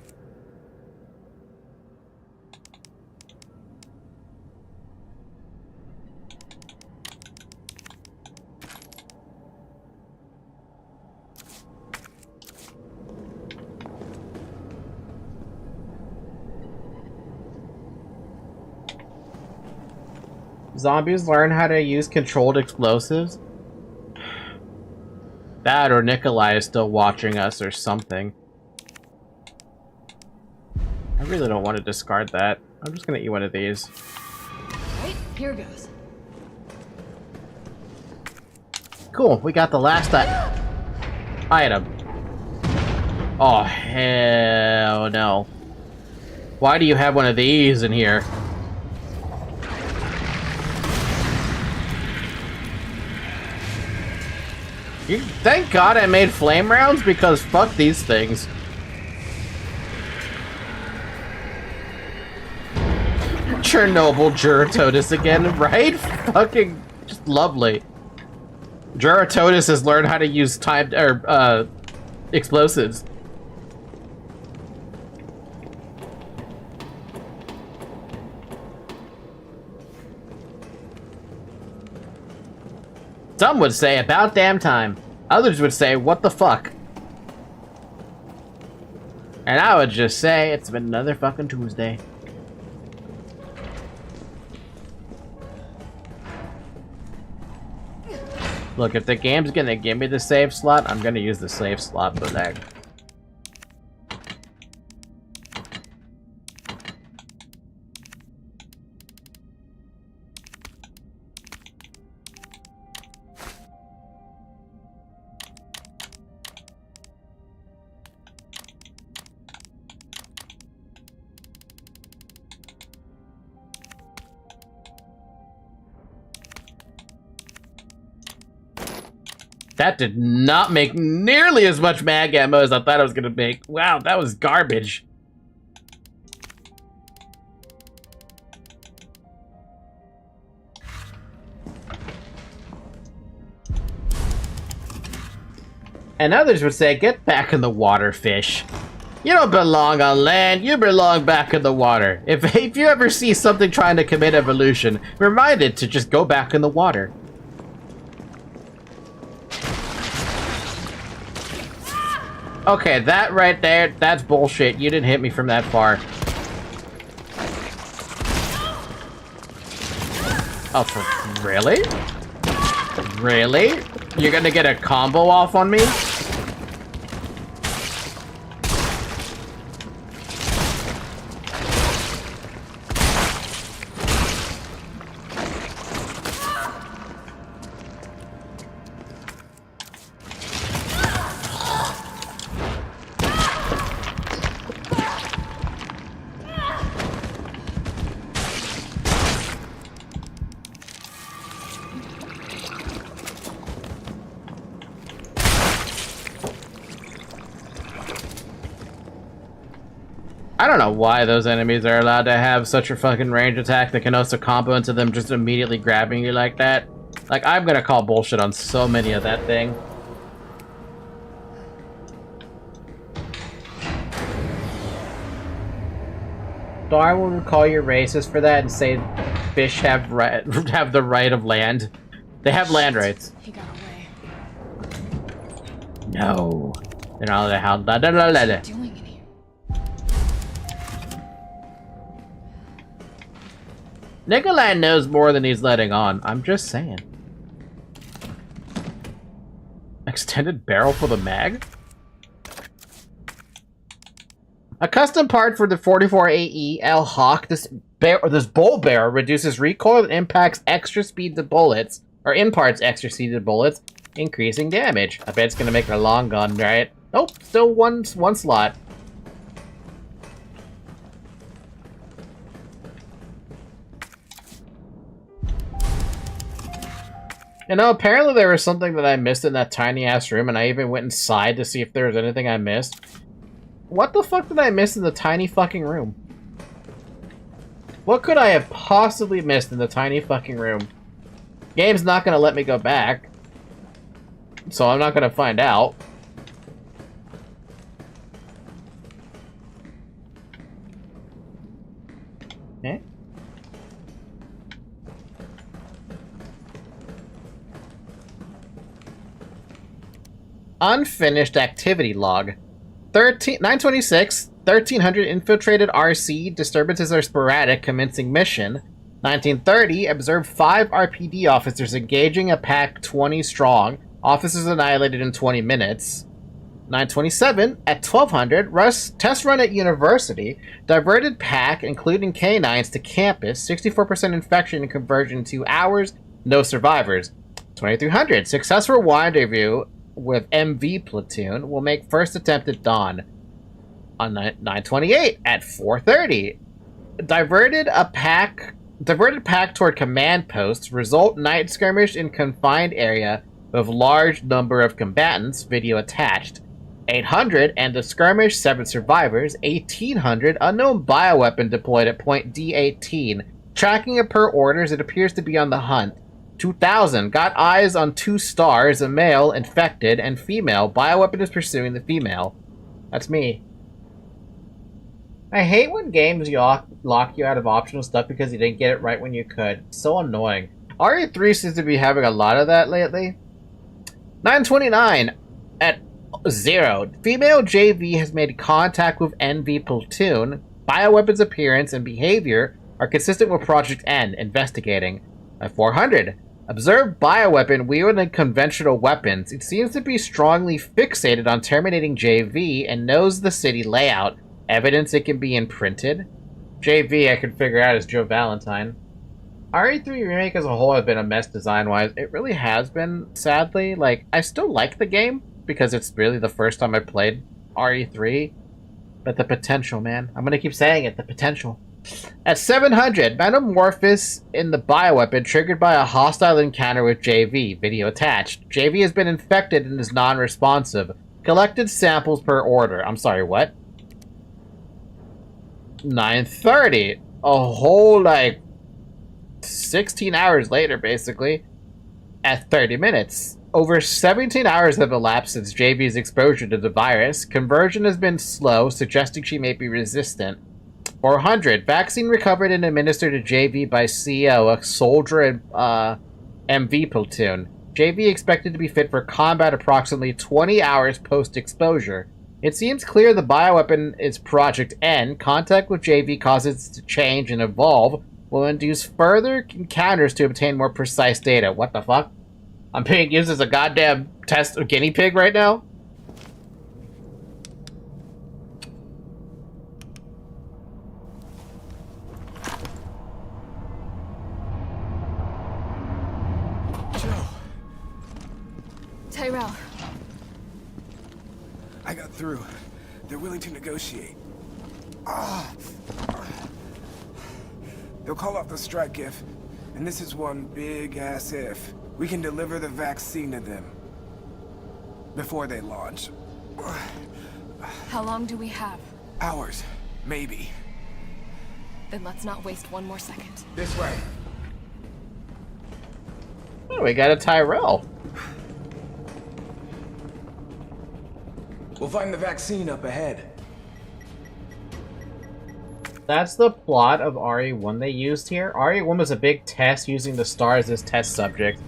S1: Zombies learn how to use controlled explosives? That or Nikolai is still watching us or something. I really don't want to discard that. I'm just gonna eat one of these.
S3: Right, here goes.
S1: Cool, we got the last item. Oh, hell no. Why do you have one of these in here? Thank God I made flame rounds, because fuck these things. Chernobyl Juratotus again, right? Fucking just lovely. Juratotus has learned how to use timed explosives. Some would say, about damn time. Others would say, what the fuck? And I would just say, it's been another fucking Tuesday. Look, if the game's gonna give me the save slot, I'm gonna use the save slot for that. That did not make nearly as much mag ammo as I thought it was gonna make. Wow, that was garbage. And others would say, get back in the water, fish. You don't belong on land, you belong back in the water. If you ever see something trying to commit evolution, remind it to just go back in the water. Okay, that right there, that's bullshit. You didn't hit me from that far. Oh, really? Really? You're gonna get a combo off on me? I don't know why those enemies are allowed to have such a fucking range attack that can also combo into them just immediately grabbing you like that. Like, I'm gonna call bullshit on so many of that thing. So I will call you racist for that and say fish have the right of land. They have land rights.
S3: He got away.
S1: No. They're not allowed. What are you
S3: Doing in here?
S1: Nikolai knows more than he's letting on. I'm just saying. Extended barrel for the mag? A custom part for the 44 AE L Hawk. This bowl barrel reduces recoil and impacts extra speed to bullets, or imparts extra speed to bullets, increasing damage. I bet it's gonna make it a long gun, right? Nope, still one slot. You know, apparently there was something that I missed in that tiny-ass room, and I even went inside to see if there was anything I missed. What the fuck did I miss in the tiny fucking room? What could I have possibly missed in the tiny fucking room? Game's not gonna let me go back, so I'm not gonna find out. Okay. Unfinished activity log. 926, 1300 infiltrated RC, disturbances are sporadic, commencing mission. 1930, observed 5 RPD officers engaging a pack 20 strong. Officers annihilated in 20 minutes. 927, at 1200, test run at university. Diverted pack, including canines, to campus. 64% infection and conversion in 2 hours. No survivors. 2300, successful rendezvous with MV platoon. Will make first attempt at dawn. On 928, at 430, diverted pack toward command posts. Result night skirmish in confined area with large number of combatants. Video attached. 800, and the skirmish, 7 survivors. 1800, unknown bioweapon deployed at point D18. Tracking it per orders, it appears to be on the hunt. 2000, got eyes on 2 stars, a male, infected, and female. Bioweapon is pursuing the female. That's me. I hate when games lock you out of optional stuff because you didn't get it right when you could. It's so annoying. RE3 seems to be having a lot of that lately. 929, at 0. Female JV has made contact with NV platoon. Bioweapons appearance and behavior are consistent with Project N. Investigating. At 400, observed bioweapon wielding conventional weapons. It seems to be strongly fixated on terminating JV and knows the city layout. Evidence it can be imprinted. JV I can figure out is Joe Valentine. RE3 Remake as a whole has been a mess design-wise. It really has been, sadly. Like, I still like the game, because it's really the first time I played RE3. But the potential, man. I'm gonna keep saying it, the potential. At 700, metamorphosis in the bioweapon triggered by a hostile encounter with JV. Video attached. JV has been infected and is non-responsive. Collected samples per order. I'm sorry, what? 930. A whole, 16 hours later, basically. At 30 minutes. Over 17 hours have elapsed since JV's exposure to the virus. Conversion has been slow, suggesting she may be resistant. 400. Vaccine recovered and administered to JV by CEO, a soldier and MV platoon. JV expected to be fit for combat approximately 20 hours post-exposure. It seems clear the bioweapon is Project N. Contact with JV causes it to change and evolve, will induce further encounters to obtain more precise data. What the fuck? I'm being used as a goddamn test guinea pig right now?
S4: Joe.
S3: Tyrell.
S4: I got through. They're willing to negotiate. They'll call off the strike if, and this is one big-ass if, we can deliver the vaccine to them before they launch.
S3: How long do we have?
S4: Hours, maybe.
S3: Then let's not waste one more second.
S4: This way.
S1: Oh, we got a Tyrell.
S4: We'll find the vaccine up ahead.
S1: That's the plot of RE1 they used here. RE1 was a big test using the stars as test subject.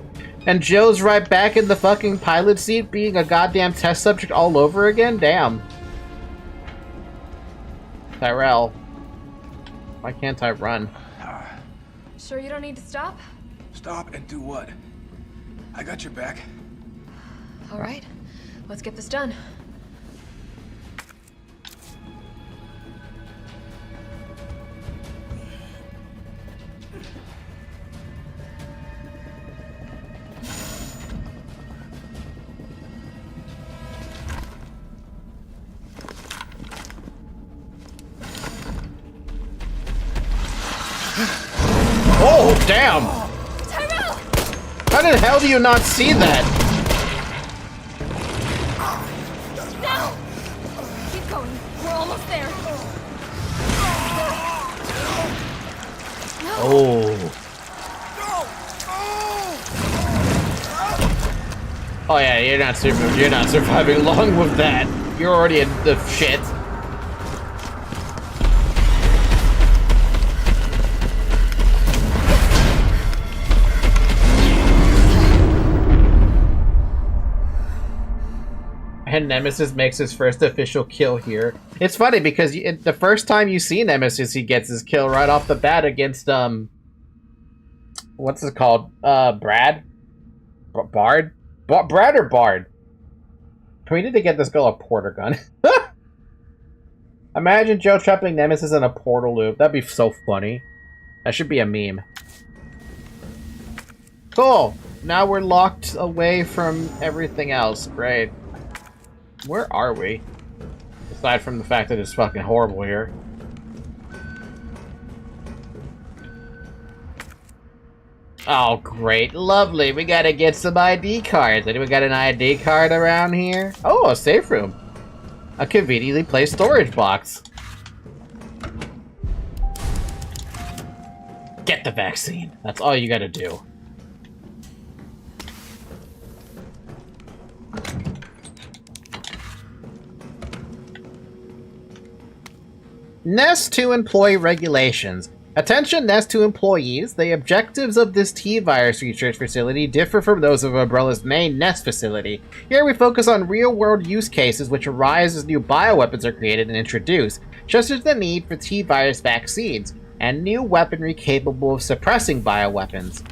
S1: And Joe's right back in the fucking pilot seat being a goddamn test subject all over again? Damn. Tyrell. Why can't I run?
S3: Sure you don't need to stop?
S4: Stop and do what? I got your back.
S3: All right, let's get this done.
S1: Oh, damn!
S3: Tyrell!
S1: How the hell do you not see that?
S3: Now! Keep going. We're almost there. No.
S1: Oh. Oh yeah, you're not surviving long with that. You're already in the shit. And Nemesis makes his first official kill here. It's funny because the first time you see Nemesis, he gets his kill right off the bat against what's it called? Brad? Bard? Brad or Bard? We need to get this girl a porter gun. Imagine Joe trapping Nemesis in a portal loop. That'd be so funny. That should be a meme. Cool. Now we're locked away from everything else. Great. Where are we? Aside from the fact that it's fucking horrible here. Oh, great. Lovely. We gotta get some ID cards. Anyone got an ID card around here? Oh, a safe room. A conveniently placed storage box. Get the vaccine. That's all you gotta do. Nest 2 employee regulations. Attention Nest 2 employees, the objectives of this T-Virus research facility differ from those of Umbrella's main Nest facility. Here we focus on real-world use cases which arise as new bioweapons are created and introduced, such as the need for T-Virus vaccines, and new weaponry capable of suppressing bioweapons.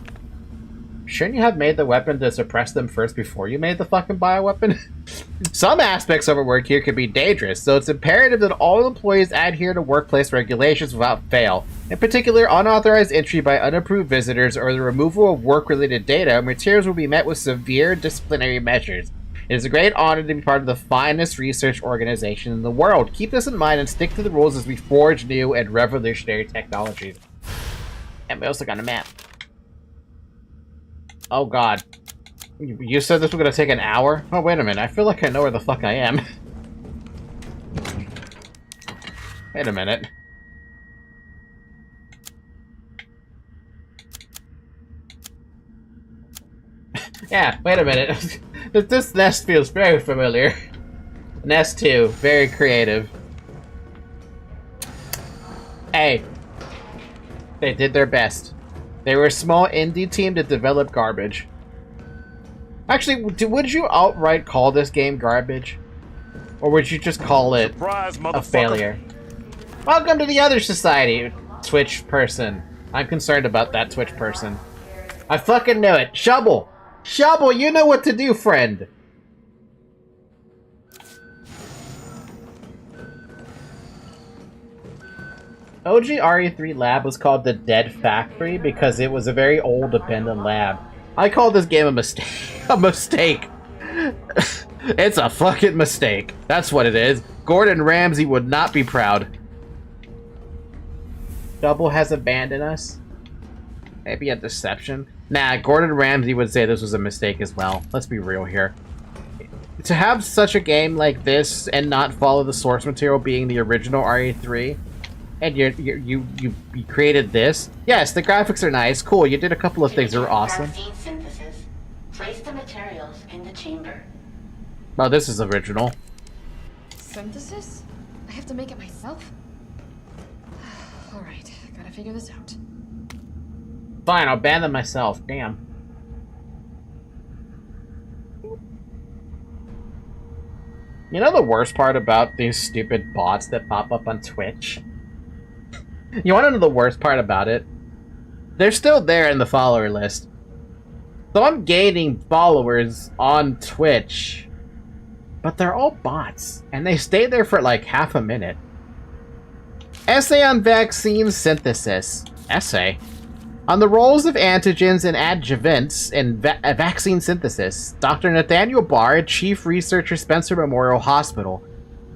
S1: Shouldn't you have made the weapon to suppress them first before you made the fucking bioweapon? Some aspects of our work here can be dangerous, so it's imperative that all employees adhere to workplace regulations without fail. In particular, unauthorized entry by unapproved visitors or the removal of work-related data or materials will be met with severe disciplinary measures. It is a great honor to be part of the finest research organization in the world. Keep this in mind and stick to the rules as we forge new and revolutionary technologies. And we also got a map. Oh god. You said this was gonna take an hour? Oh, wait a minute. I feel like I know where the fuck I am. Wait a minute. Yeah, wait a minute. This nest feels very familiar. Nest 2, very creative. Hey. They did their best. They were a small indie team that developed garbage. Actually, would you outright call this game garbage? Or would you just call it a failure? Welcome to the other society, Twitch person. I'm concerned about that Twitch person. I fucking knew it. Shovel! Shovel, you know what to do, friend! OG RE3 lab was called the Dead Factory because it was a very old abandoned lab. I call this game a mistake. A mistake. It's a fucking mistake. That's what it is. Gordon Ramsay would not be proud. Double has abandoned us? Maybe a deception? Nah, Gordon Ramsay would say this was a mistake as well. Let's be real here. To have such a game like this and not follow the source material being the original RE3, and you created this. Yes, the graphics are nice. Cool, you did a couple of things that were awesome.
S5: Vaccine synthesis. Place the materials in the chamber.
S1: Oh, this is original.
S3: Synthesis? I have to make it myself? Alright, gotta figure this out.
S1: Fine, I'll ban them myself. Damn. You know the worst part about these stupid bots that pop up on Twitch? You want to know the worst part about it? They're still there in the follower list. So I'm gaining followers on Twitch. But they're all bots. And they stay there for like half a minute. Essay on vaccine synthesis. Essay. On the roles of antigens and adjuvants in vaccine synthesis, Dr. Nathaniel Barr, Chief Researcher, Spencer Memorial Hospital.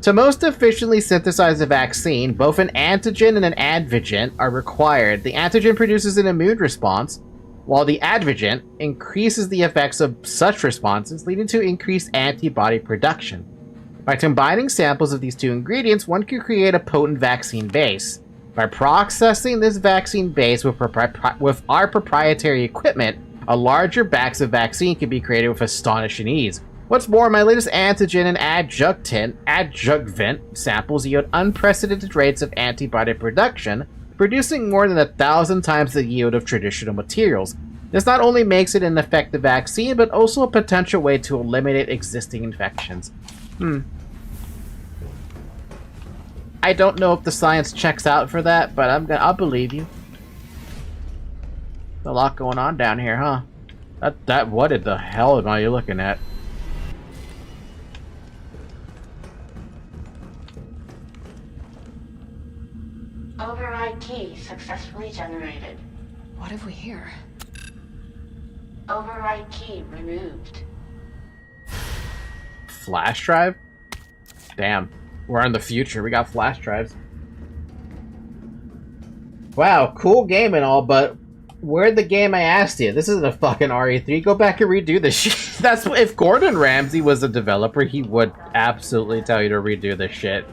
S1: To most efficiently synthesize a vaccine, both an antigen and an adjuvant are required. The antigen produces an immune response, while the adjuvant increases the effects of such responses, leading to increased antibody production. By combining samples of these two ingredients, one can create a potent vaccine base. By processing this vaccine base with our proprietary equipment, a larger batch of vaccine can be created with astonishing ease. What's more, my latest antigen and adjuvant samples yield unprecedented rates of antibody production, producing more than 1,000 times the yield of traditional materials. This not only makes it an effective vaccine, but also a potential way to eliminate existing infections. I don't know if the science checks out for that, but I'll believe you. A lot going on down here, huh? What the hell am I looking at?
S5: Override key successfully generated.
S3: What have we here?
S5: Override key removed.
S1: Flash drive? Damn. We're in the future. We got flash drives. Wow, cool game and all, but where'd the game I asked you? This isn't a fucking RE3. Go back and redo this shit. That's if Gordon Ramsay was a developer, he would absolutely tell you to redo this shit.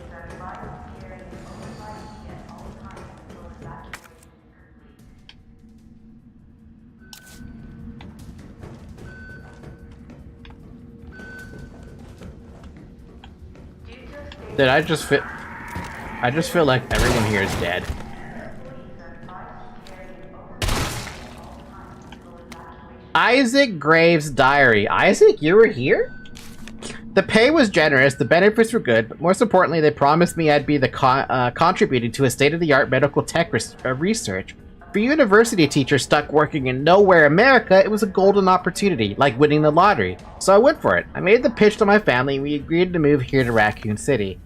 S1: Dude, I just feel like everyone here is dead. Isaac Graves' diary. Isaac, you were here? The pay was generous, the benefits were good, but most importantly, they promised me I'd be contributing to a state-of-the-art medical tech research. For university teachers stuck working in nowhere America, it was a golden opportunity, like winning the lottery. So I went for it. I made the pitch to my family, and we agreed to move here to Raccoon City.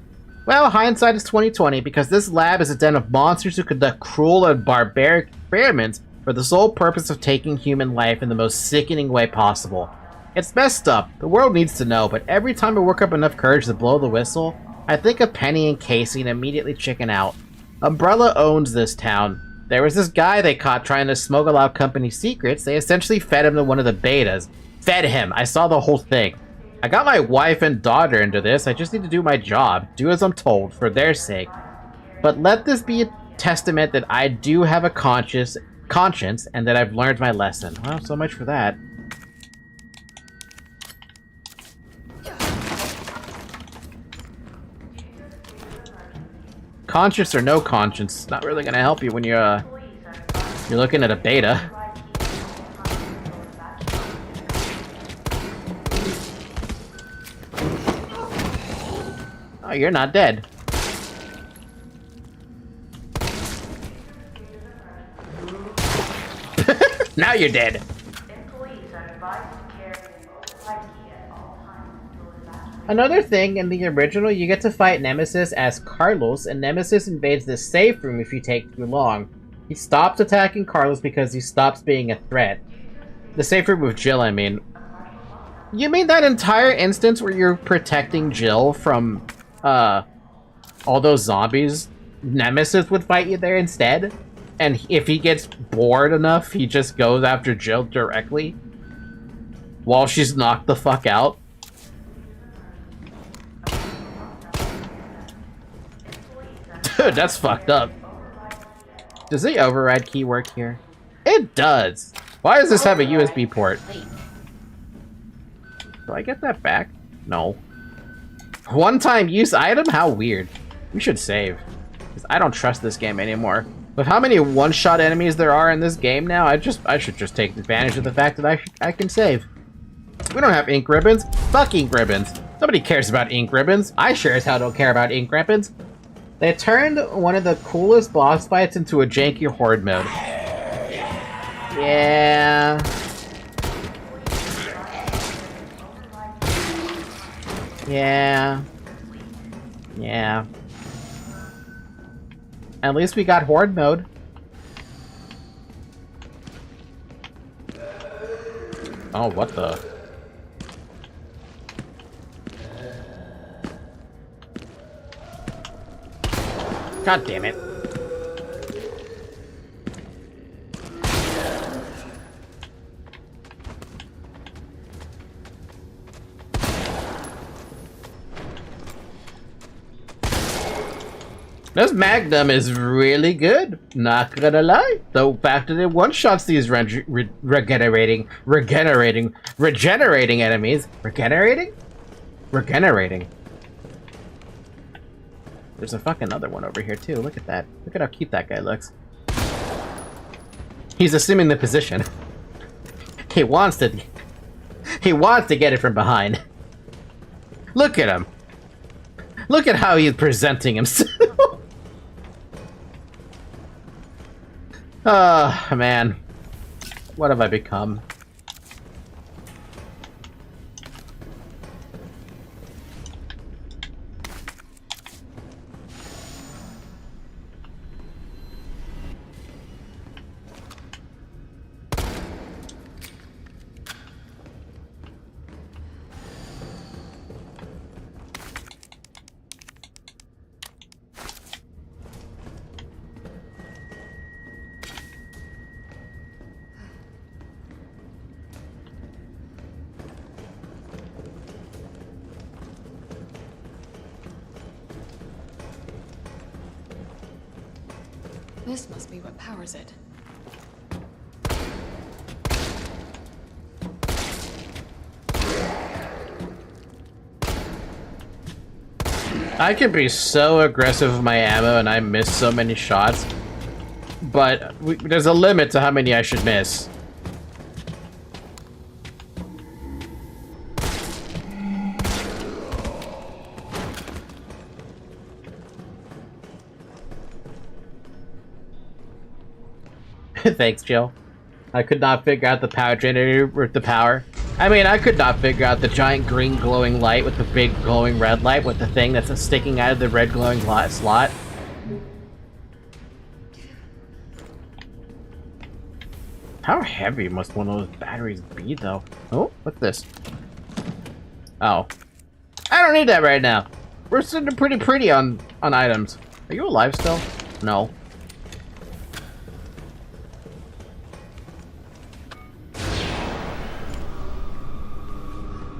S1: Well, hindsight is 20/20, because this lab is a den of monsters who conduct cruel and barbaric experiments for the sole purpose of taking human life in the most sickening way possible. It's messed up. The world needs to know, but every time I work up enough courage to blow the whistle, I think of Penny and Casey and immediately chicken out. Umbrella owns this town. There was this guy they caught trying to smuggle out company secrets. They essentially fed him to one of the betas. Fed him. I saw the whole thing. I got my wife and daughter into this. I just need to do my job. Do as I'm told, for their sake. But let this be a testament that I do have a conscience and that I've learned my lesson. Well, so much for that. Conscience or no conscience, not really gonna help you when you're looking at a beta. Oh, you're not dead. Now you're dead. Another thing, in the original, you get to fight Nemesis as Carlos, and Nemesis invades the safe room if you take too long. He stops attacking Carlos because he stops being a threat. The safe room with Jill, I mean. You mean that entire instance where you're protecting Jill from, all those zombies? Nemesis would fight you there instead? And if he gets bored enough, he just goes after Jill directly? While she's knocked the fuck out? Dude, that's fucked up. Does the override key work here? It does! Why does this have a USB port? Do I get that back? No. One-time use item? How weird. We should save. Because I don't trust this game anymore. With how many one-shot enemies there are in this game now, I should just take advantage of the fact that I can save. We don't have ink ribbons. Fuck ink ribbons. Nobody cares about ink ribbons. I sure as hell don't care about ink ribbons. They turned one of the coolest boss fights into a janky horde mode. Yeah. Yeah. Yeah. At least we got horde mode. Oh, what the? God damn it. This Magnum is really good, not gonna lie. The fact that it one-shots these regenerating enemies. Regenerating? There's a fucking other one over here too, look at that. Look at how cute that guy looks. He's assuming the position. He wants to get it from behind. Look at him. Look at how he's presenting himself. Oh, man. What have I become?
S3: This must be what powers it.
S1: I can be so aggressive with my ammo and I miss so many shots, but there's a limit to how many I should miss. Thanks, Jill. I could not figure out the power generator with the power. I mean, I could not figure out the giant green glowing light with the big glowing red light with the thing that's sticking out of the red glowing slot. How heavy must one of those batteries be, though? Oh, what's this? Oh. I don't need that right now. We're sitting pretty on items. Are you alive still? No.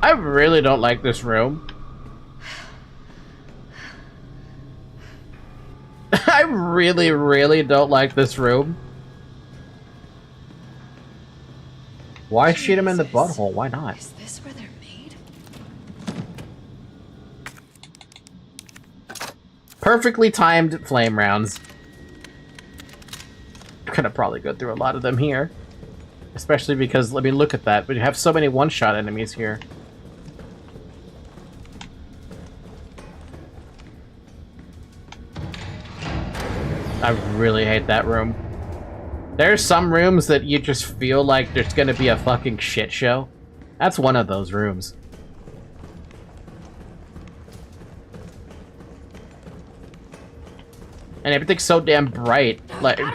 S1: I really don't like this room. I really don't like this room. Why shoot him in the butthole? Why not?
S3: Is this where they're made?
S1: Perfectly timed flame rounds. I'm gonna probably go through a lot of them here. Especially because, let me look at that. We have so many one-shot enemies here. I really hate that room. There's some rooms that you just feel like there's gonna be a fucking shit show. That's one of those rooms. And everything's so damn bright. Like, no!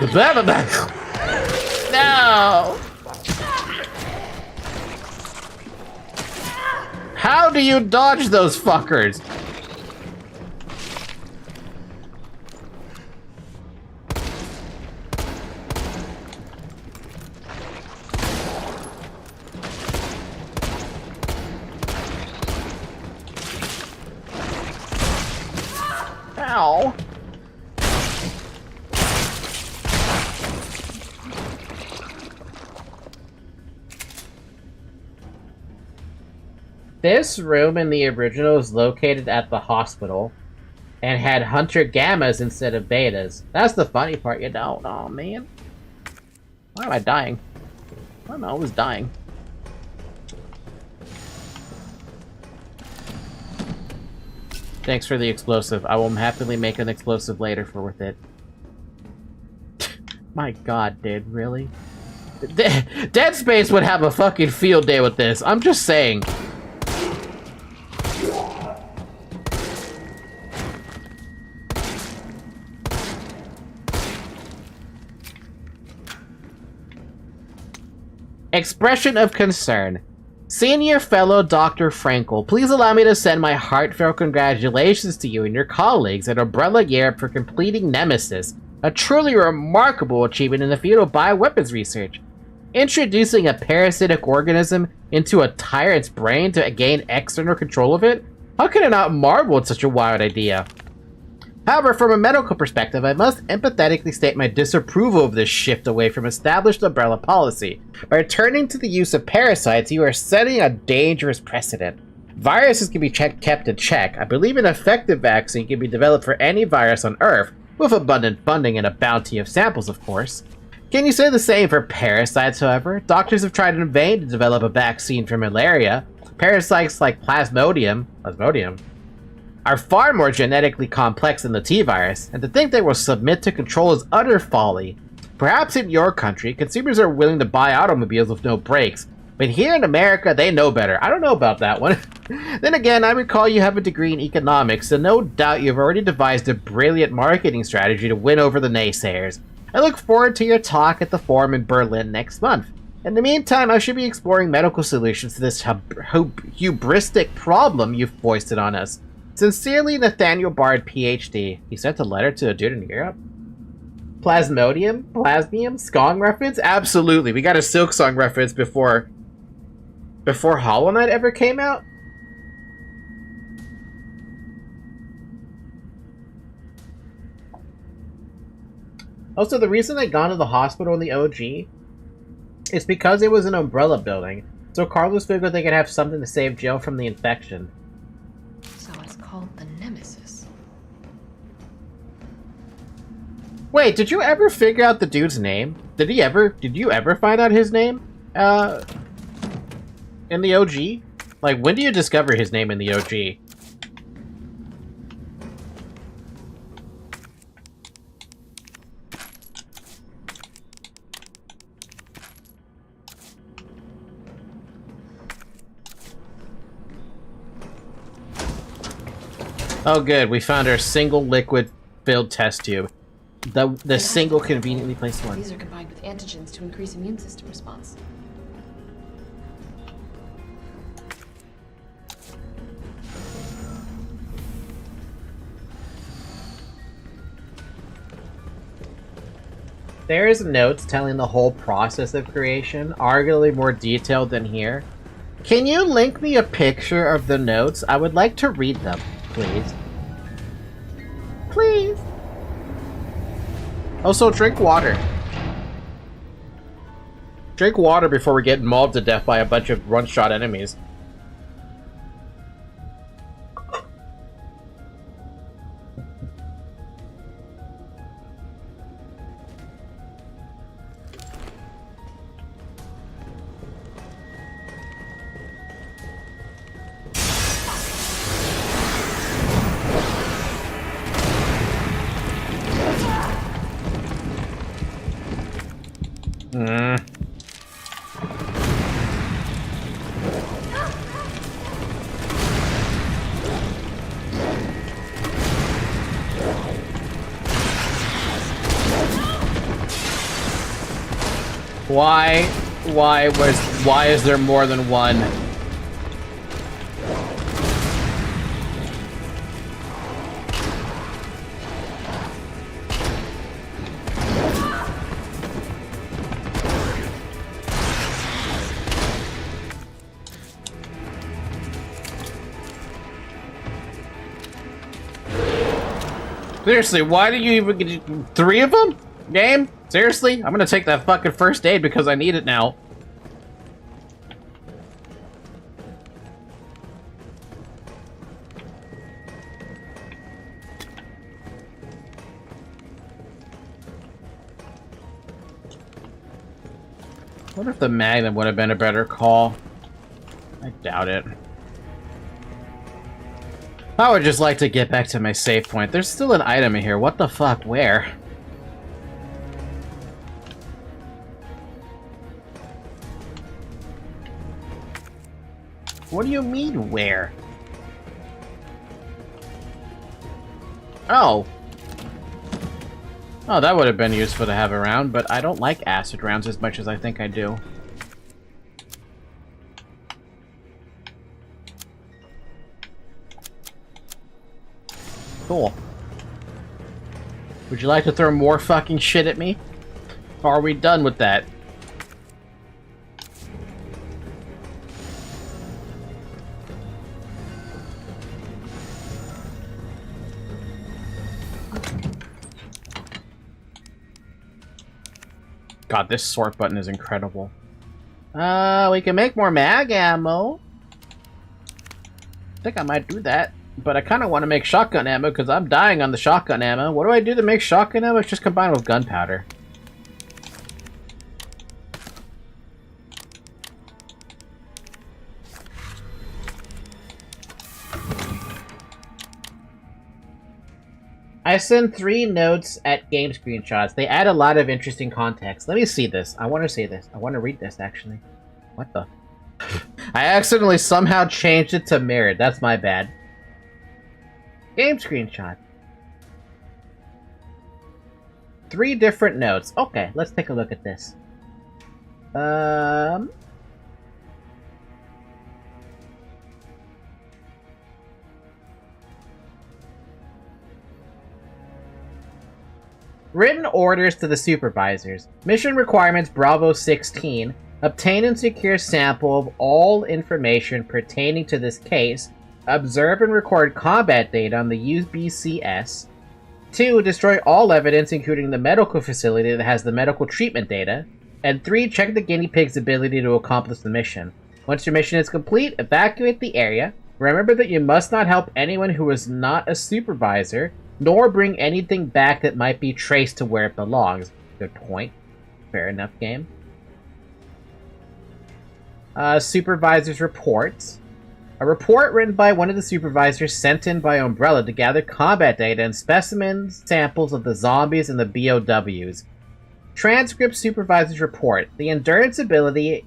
S1: How do you dodge those fuckers? Ow. This room in the original is located at the hospital and had Hunter Gammas instead of Betas. That's the funny part, you don't. Oh man. Why am I dying? Why am I always dying? Thanks for the explosive. I will happily make an explosive later for with it. My god, dude, really? Dead Space would have a fucking field day with this. I'm just saying. Expression of concern. Senior fellow Dr. Frankel, please allow me to send my heartfelt congratulations to you and your colleagues at Umbrella Europe for completing Nemesis, a truly remarkable achievement in the field of bioweapons research. Introducing a parasitic organism into a tyrant's brain to gain external control of it? How can I not marvel at such a wild idea? However, from a medical perspective, I must empathetically state my disapproval of this shift away from established Umbrella policy. By returning to the use of parasites, you are setting a dangerous precedent. Viruses can be kept in check. I believe an effective vaccine can be developed for any virus on Earth, with abundant funding and a bounty of samples, of course. Can you say the same for parasites, however? Doctors have tried in vain to develop a vaccine for malaria. Parasites like Plasmodium are far more genetically complex than the T-virus, and to think they will submit to control is utter folly. Perhaps in your country, consumers are willing to buy automobiles with no brakes. But here in America, they know better. I don't know about that one. Then again, I recall you have a degree in economics, so no doubt you've already devised a brilliant marketing strategy to win over the naysayers. I look forward to your talk at the forum in Berlin next month. In the meantime, I should be exploring medical solutions to this hubristic problem you've foisted on us. Sincerely, Nathaniel Bard, PhD. He sent a letter to a dude in Europe? Plasmodium? Plasmium? Skong reference? Absolutely. We got a Silk Song reference before Hollow Knight ever came out? Also, the reason they got to the hospital in the OG is because it was an umbrella building, so Carlos figured they could have something to save Jill from the infection.
S3: So it's called the Nemesis.
S1: Wait, did you ever figure out the dude's name? Did you ever find out his name? In the OG? Like, when do you discover his name in the OG? Oh good, we found our single liquid-filled test tube. The single conveniently placed one.
S3: These are combined with antigens to increase immune system response.
S1: There is notes telling the whole process of creation, arguably more detailed than here. Can you link me a picture of the notes? I would like to read them, please. Please. Also, drink water. Drink water before we get mauled to death by a bunch of one-shot enemies. Why is there more than one? Seriously, why do you even get 3 of them? Game? Seriously? I'm gonna take that fucking first aid because I need it now. What if the Magnum would have been a better call? I doubt it. I would just like to get back to my save point. There's still an item in here. What the fuck? Where? What do you mean, where? Oh. Oh, that would have been useful to have around, but I don't like acid rounds as much as I think I do. Cool. Would you like to throw more fucking shit at me? Or are we done with that? God, this sort button is incredible. We can make more mag ammo. I think I might do that. But I kind of want to make shotgun ammo because I'm dying on the shotgun ammo. What do I do to make shotgun ammo? It's just combined with gunpowder. I send 3 notes at game screenshots. They add a lot of interesting context. Let me see this. I want to see this. I want to read this, actually. What the? I accidentally somehow changed it to mirrored. That's my bad. Game screenshot. 3 different notes. Okay, let's take a look at this. Written orders to the supervisors. Mission requirements Bravo 16. Obtain and secure sample of all information pertaining to this case. Observe and record combat data on the UBCS. 2. Destroy all evidence, including the medical facility that has the medical treatment data. And 3. Check the guinea pig's ability to accomplish the mission. Once your mission is complete, evacuate the area. Remember that you must not help anyone who is not a supervisor, nor bring anything back that might be traced to where it belongs. Good point. Fair enough, game. Supervisor's reports. A report written by one of the supervisors sent in by Umbrella to gather combat data and specimen samples of the zombies and the BOWs. Transcript supervisor's report. The endurance ability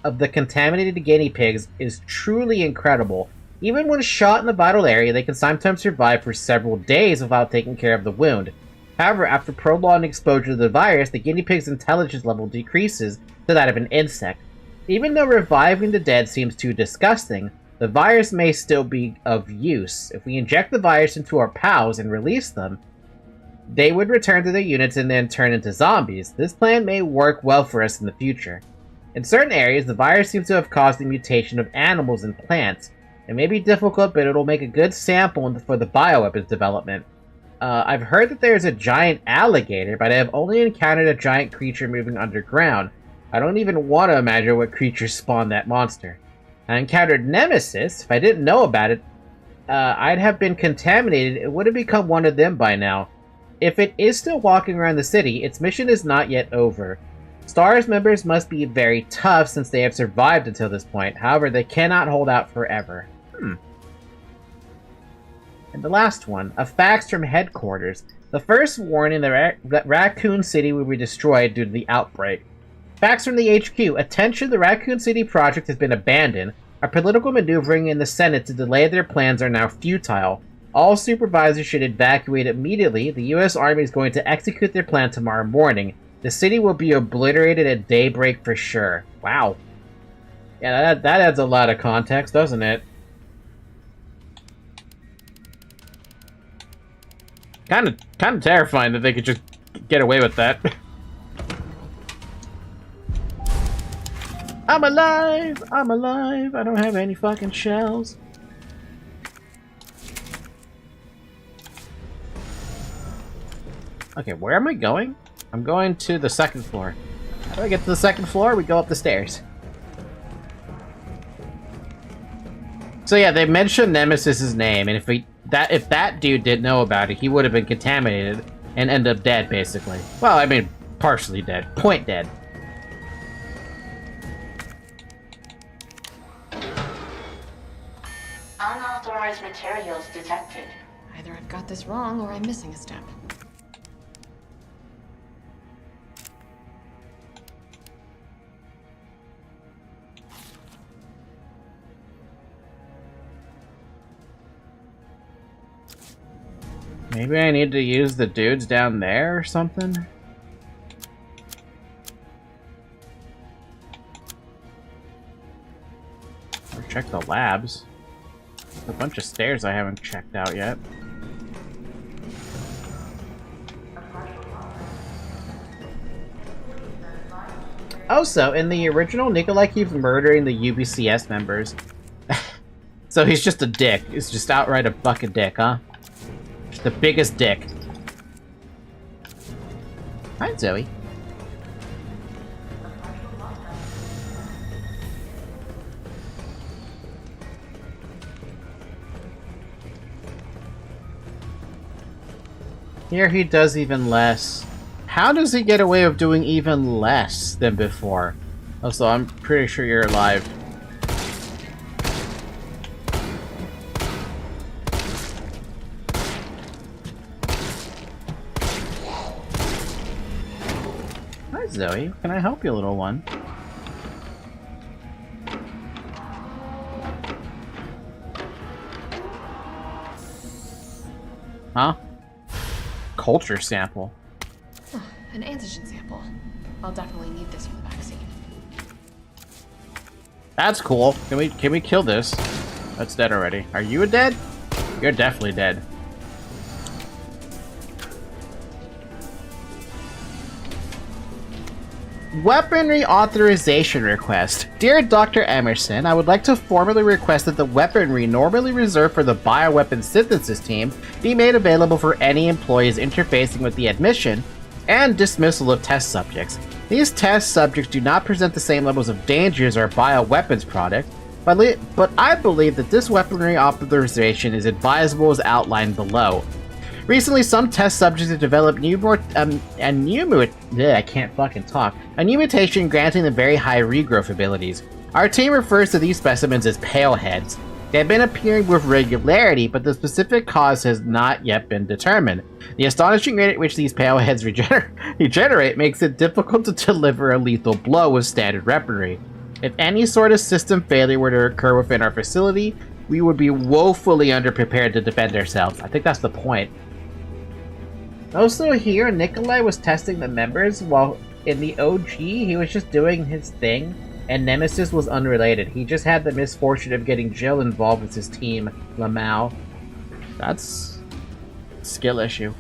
S1: of the contaminated guinea pigs is truly incredible. Even when shot in a vital area, they can sometimes survive for several days without taking care of the wound. However, after prolonged exposure to the virus, the guinea pig's intelligence level decreases to that of an insect. Even though reviving the dead seems too disgusting, the virus may still be of use. If we inject the virus into our pals and release them, they would return to their units and then turn into zombies. This plan may work well for us in the future. In certain areas, the virus seems to have caused the mutation of animals and plants. It may be difficult, but it'll make a good sample for the bioweapons development. I've heard that there's a giant alligator, but I have only encountered a giant creature moving underground. I don't even want to imagine what creatures spawned that monster. I encountered Nemesis. If I didn't know about it, I'd have been contaminated. It would have become one of them by now. If it is still walking around the city, its mission is not yet over. STARS members must be very tough since they have survived until this point. However, they cannot hold out forever. And the last one, a fax from headquarters. The first warning that Raccoon City will be destroyed due to the outbreak. Fax from the HQ. Attention, the Raccoon City project has been abandoned. Our political maneuvering in the Senate to delay their plans are now futile. All supervisors should evacuate immediately. The U.S. Army is going to execute their plan tomorrow morning. The city will be obliterated at daybreak for sure. Wow. Yeah, that adds a lot of context, doesn't it? Kind of terrifying that they could just get away with that. I'm alive! I'm alive! I don't have any fucking shells. Okay, where am I going? I'm going to the second floor. How do I get to the second floor? We go up the stairs. So yeah, they mentioned Nemesis's name, and if that dude didn't know about it, he would have been contaminated and end up dead, basically. Well, I mean, partially dead. Point dead.
S5: Unauthorized materials detected.
S3: Either I've got this wrong or I'm missing a step.
S1: Maybe I need to use the dudes down there or something? Or check the labs. There's a bunch of stairs I haven't checked out yet. Also, in the original, Nikolai keeps murdering the UBCS members. So he's just a dick. He's just outright a fucking dick, huh? Just the biggest dick. Hi, Zoe. Here he does even less. How does he get away with doing even less than before? Also, I'm pretty sure you're alive. Zoe. Can I help you, little one? Huh? Culture sample.
S3: Huh, an antigen sample. I'll definitely need this for the vaccine.
S1: That's cool. Can we kill this? That's dead already. Are you dead? You're definitely dead. Weaponry authorization request. Dear Dr. Emerson, I would like to formally request that the weaponry normally reserved for the bioweapon synthesis team be made available for any employees interfacing with the admission and dismissal of test subjects. These test subjects do not present the same levels of danger as our bioweapons product, but I believe that this weaponry authorization is advisable as outlined below. Recently, some test subjects have developed a new mutation granting them very high regrowth abilities. Our team refers to these specimens as pale heads. They have been appearing with regularity, but the specific cause has not yet been determined. The astonishing rate at which these pale heads regenerate makes it difficult to deliver a lethal blow with standard weaponry. If any sort of system failure were to occur within our facility, we would be woefully underprepared to defend ourselves. I think that's the point. Also here, Nikolai was testing the members, while in the OG, he was just doing his thing, and Nemesis was unrelated. He just had the misfortune of getting Jill involved with his team, Lamau. That's a skill issue.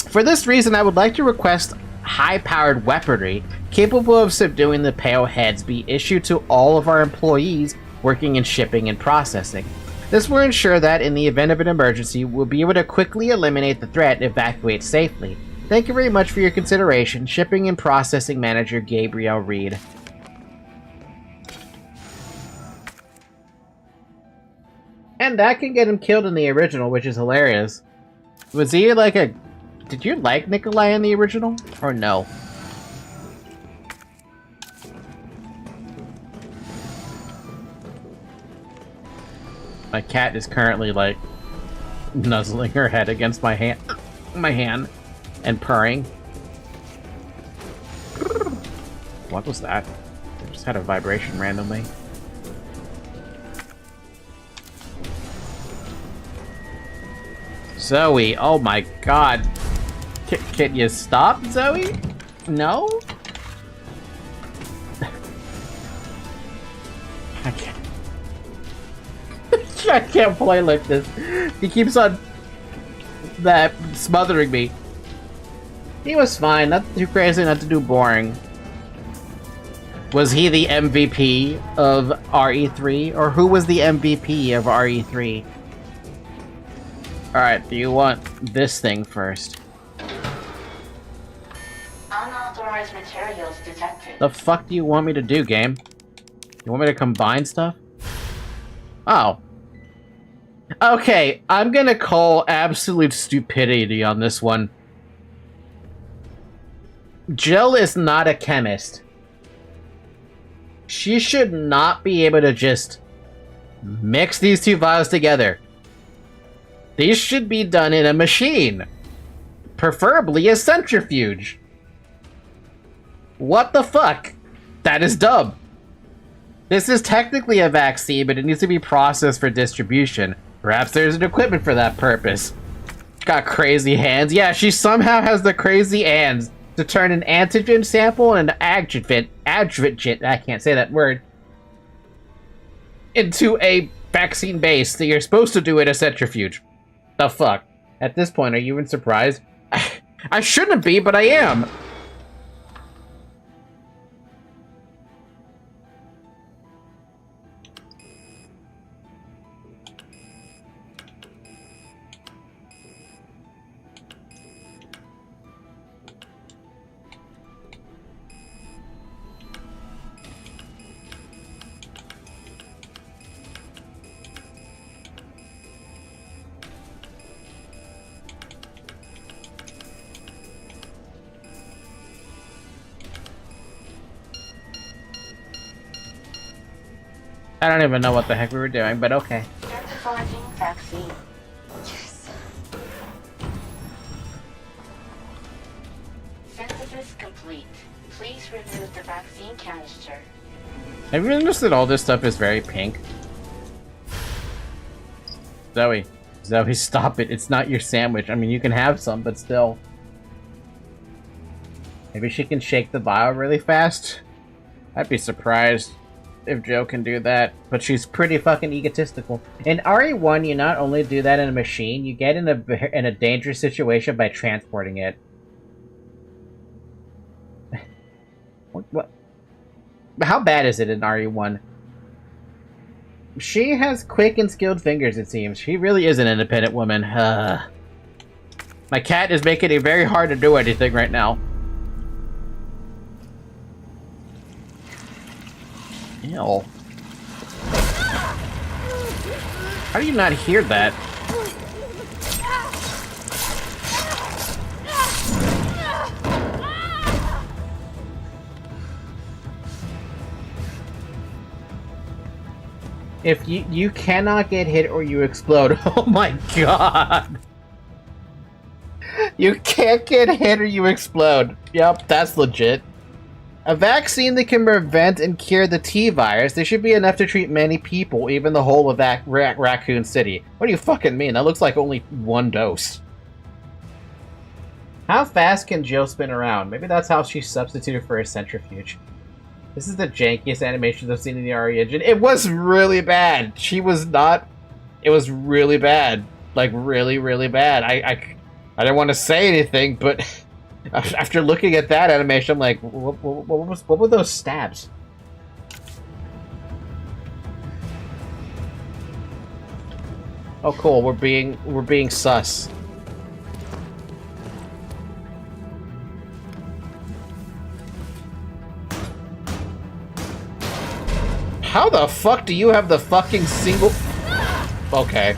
S1: For this reason, I would like to request high-powered weaponry capable of subduing the pale heads be issued to all of our employees working in shipping and processing. This will ensure that, in the event of an emergency, we'll be able to quickly eliminate the threat and evacuate safely. Thank you very much for your consideration. Shipping and Processing Manager Gabriel Reed. And that can get him killed in the original, which is hilarious. Was he like a... Did you like Nikolai in the original? Or no? My cat is currently, like, nuzzling her head against my hand, and purring. What was that? I just had a vibration randomly. Zoe, oh my god. Can you stop, Zoe? No? I can't. I can't play like this. He keeps on smothering me. He was fine, not too crazy, not too boring. Was he the MVP of RE3? Or who was the MVP of RE3? Alright, do you want this thing first?
S5: Unauthorized materials detected.
S1: The fuck do you want me to do, game? You want me to combine stuff? Oh. Okay, I'm gonna call absolute stupidity on this one. Jill is not a chemist. She should not be able to just mix these two vials together. These should be done in a machine. Preferably a centrifuge. What the fuck? That is dumb. This is technically a vaccine, but it needs to be processed for distribution. Perhaps there's an equipment for that purpose. Got crazy hands. Yeah, she somehow has the crazy hands to turn an antigen sample and an adjuvant, I can't say that word, into a vaccine base that you're supposed to do in a centrifuge. The fuck? At this point, are you even surprised? I shouldn't be, but I am. I don't even know what the heck we were doing, but okay.
S5: Synthesizing vaccine.
S3: Yes.
S5: Synthesis complete. Please remove the vaccine canister.
S1: Have you noticed that all this stuff is very pink? Zoe, stop it. It's not your sandwich. I mean, you can have some, but still. Maybe she can shake the vial really fast? I'd be surprised if Joe can do that, but she's pretty fucking egotistical. In RE1, you not only do that in a machine, you get in a dangerous situation by transporting it. What? How bad is it in RE1? She has quick and skilled fingers, it seems. She really is an independent woman. My cat is making it very hard to do anything right now. Ew. How do you not hear that? If you cannot get hit or you explode. Oh my god. You can't get hit or you explode. Yep, that's legit. A vaccine that can prevent and cure the T-virus, there should be enough to treat many people, even the whole of Raccoon City. What do you fucking mean? That looks like only one dose. How fast can Jill spin around? Maybe that's how she's substituted for a centrifuge. This is the jankiest animations I've seen in the RE engine. It was really bad. She was not... It was really bad. Like, really, really bad. I didn't want to say anything, but... After looking at that animation, I'm like, what were those stabs? Oh, cool. We're being sus. How the fuck do you have the fucking single... Okay.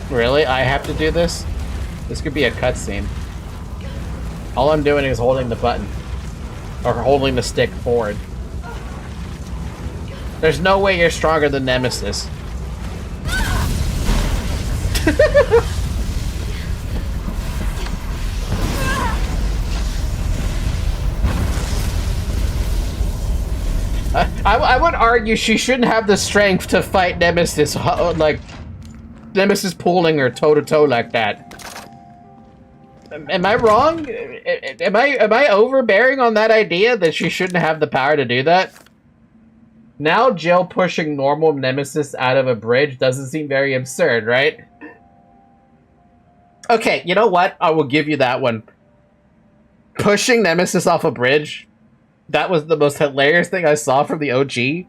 S1: Really? I have to do this? This could be a cutscene. All I'm doing is holding the button. Or holding the stick forward. There's no way you're stronger than Nemesis. I would argue she shouldn't have the strength to fight Nemesis, like... Nemesis pulling her toe-to-toe like that. Am I wrong? Am I overbearing on that idea that she shouldn't have the power to do that? Now Jill pushing normal Nemesis out of a bridge doesn't seem very absurd, right? Okay, you know what? I will give you that one. Pushing Nemesis off a bridge, that was the most hilarious thing I saw from the OG.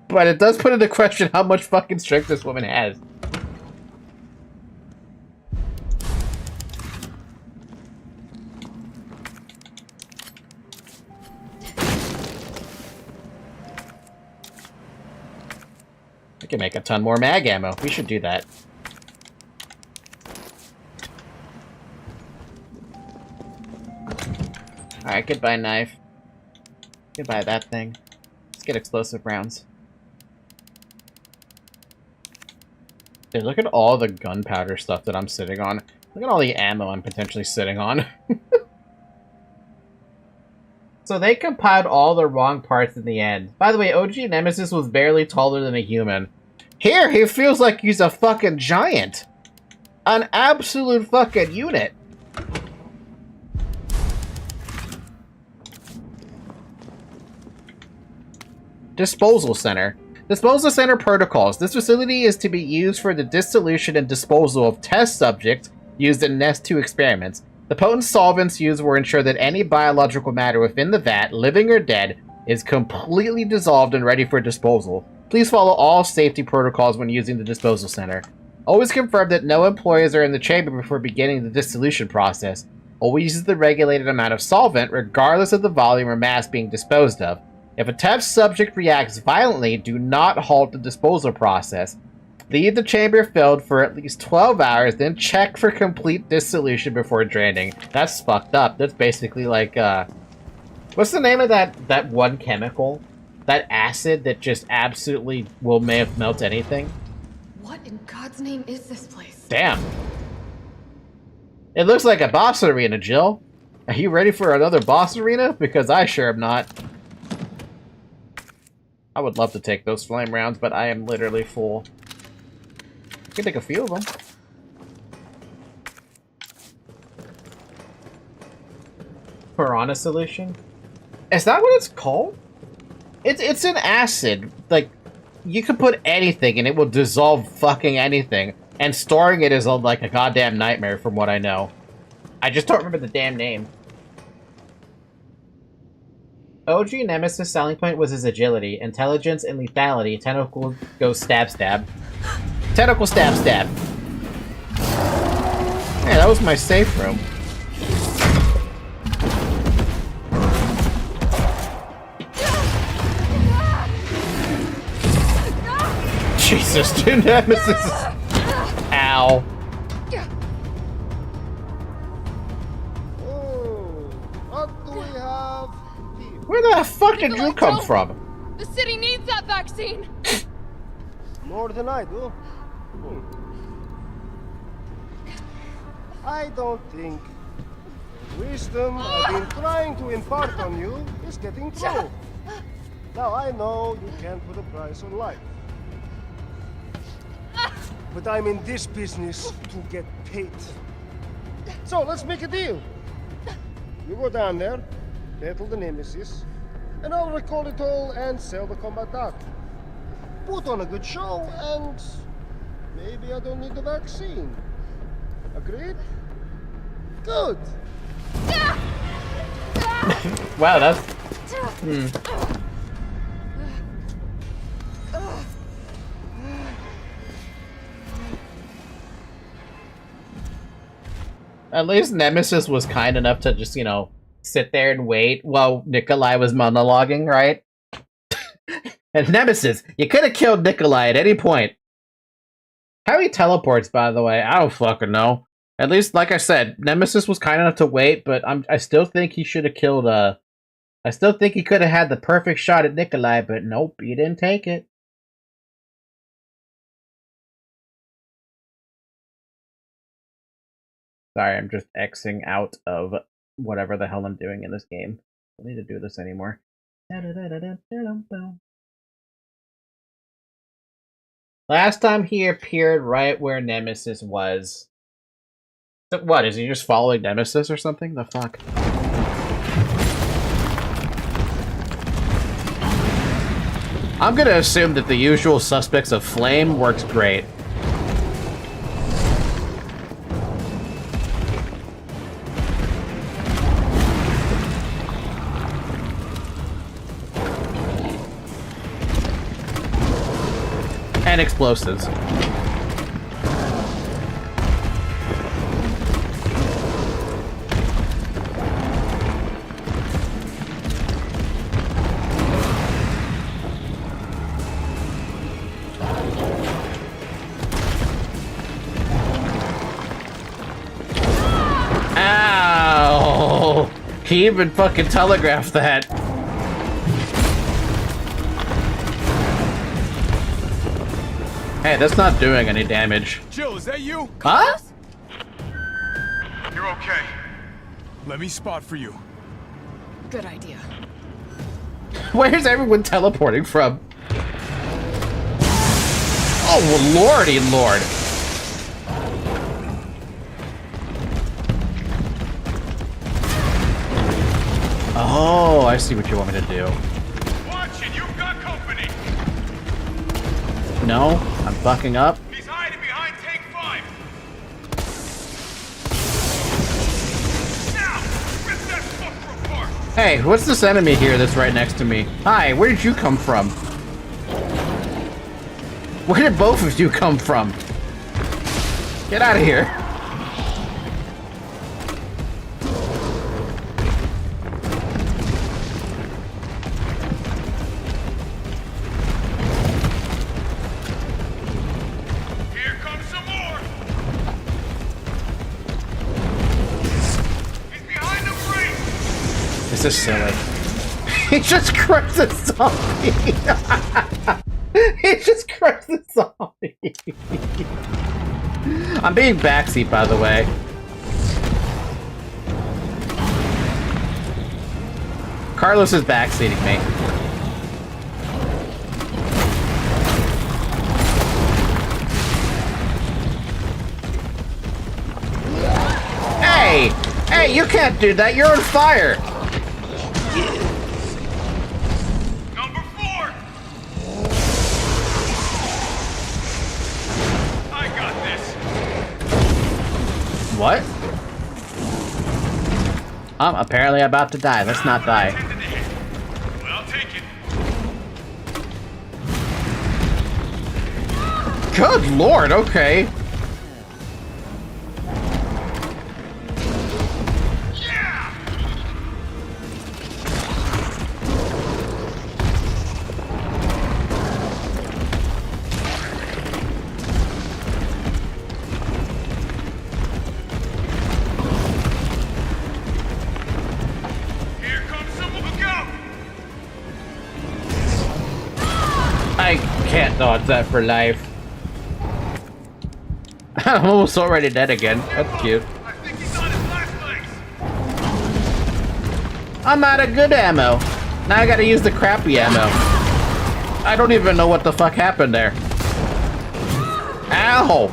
S1: But it does put into question how much fucking strength this woman has. I can make a ton more mag ammo. We should do that. Alright, goodbye knife. Goodbye that thing. Let's get explosive rounds. Dude, look at all the gunpowder stuff that I'm sitting on. Look at all the ammo I'm potentially sitting on. So they compiled all the wrong parts in the end. By the way, OG Nemesis was barely taller than a human. Here, he feels like he's a fucking giant. An absolute fucking unit. Disposal Center. Disposal Center protocols. This facility is to be used for the dissolution and disposal of test subjects used in Nest 2 experiments. The potent solvents used will ensure that any biological matter within the vat, living or dead, is completely dissolved and ready for disposal. Please follow all safety protocols when using the disposal center. Always confirm that no employees are in the chamber before beginning the dissolution process. Always use the regulated amount of solvent, regardless of the volume or mass being disposed of. If a test subject reacts violently, do not halt the disposal process. Leave the chamber filled for at least 12 hours, then check for complete dissolution before draining. That's fucked up. That's basically like, what's the name of that one chemical? That acid that just absolutely will melt anything?
S3: What in God's name is this place?
S1: Damn. It looks like a boss arena, Jill. Are you ready for another boss arena? Because I sure am not. I would love to take those flame rounds, but I am literally full. I can take a few of them. Piranha solution? Is that what it's called? It's an acid. Like, you can put anything and it will dissolve fucking anything. And storing it is like a goddamn nightmare from what I know. I just don't remember the damn name. OG Nemesis' selling point was his agility, intelligence, and lethality. Tentacle goes stab stab. Tentacle stab stab. Hey, that was my safe room. Jesus, dude, Nemesis. Ow.
S6: What do we have here?
S1: Where the fuck did you come from?
S3: The city needs that vaccine!
S6: More than I do. I don't think the wisdom I've been trying to impart on you is getting through. Now I know you can't put a price on life. But I'm in this business to get paid. So let's make a deal. You go down there, battle the Nemesis, and I'll recall it all and sell the combat data. Put on a good show, and maybe I don't need the vaccine. Agreed? Good.
S1: Wow, that's... At least Nemesis was kind enough to just, you know, sit there and wait while Nikolai was monologuing, right? And Nemesis, you could have killed Nikolai at any point. How he teleports, by the way, I don't fucking know. At least, like I said, Nemesis was kind enough to wait, but I still think he should have killed, I still think he could have had the perfect shot at Nikolai, but nope, he didn't take it. Sorry, I'm just Xing out of whatever the hell I'm doing in this game. I don't need to do this anymore. Last time he appeared right where Nemesis was. So what, is he just following Nemesis or something? The fuck? I'm gonna assume that the usual suspects of Flame works great. And explosives. Ow! He even fucking telegraphed that. Hey, that's not doing any damage.
S7: Jill, is that you?
S1: Huh?
S7: You're okay. Let me spot for you.
S3: Good idea.
S1: Where's everyone teleporting from? Oh, lordy lord. Oh, I see what you want me to do.
S7: Watch it, you've got company.
S1: No, I'm fucking up.
S7: He's hiding behind tank 5. Now, rip that fucker apart.
S1: Hey, what's this enemy here that's right next to me? Hi, where did you come from? Where did both of you come from? Get out of here. This is silly. He just crushed a zombie. He just crushed a zombie. I'm being backseat, by the way. Carlos is backseating me. Hey! Hey, you can't do that! You're on fire!
S7: Number 4! I got this.
S1: What? I'm apparently about to die. Let's not die.
S7: Well, I'll take it.
S1: Good lord, okay. I can't dodge that for life. I'm almost already dead again. That's cute.
S7: I think he's on his last legs.
S1: I'm out of good ammo. Now I gotta use the crappy ammo. I don't even know what the fuck happened there. Ow!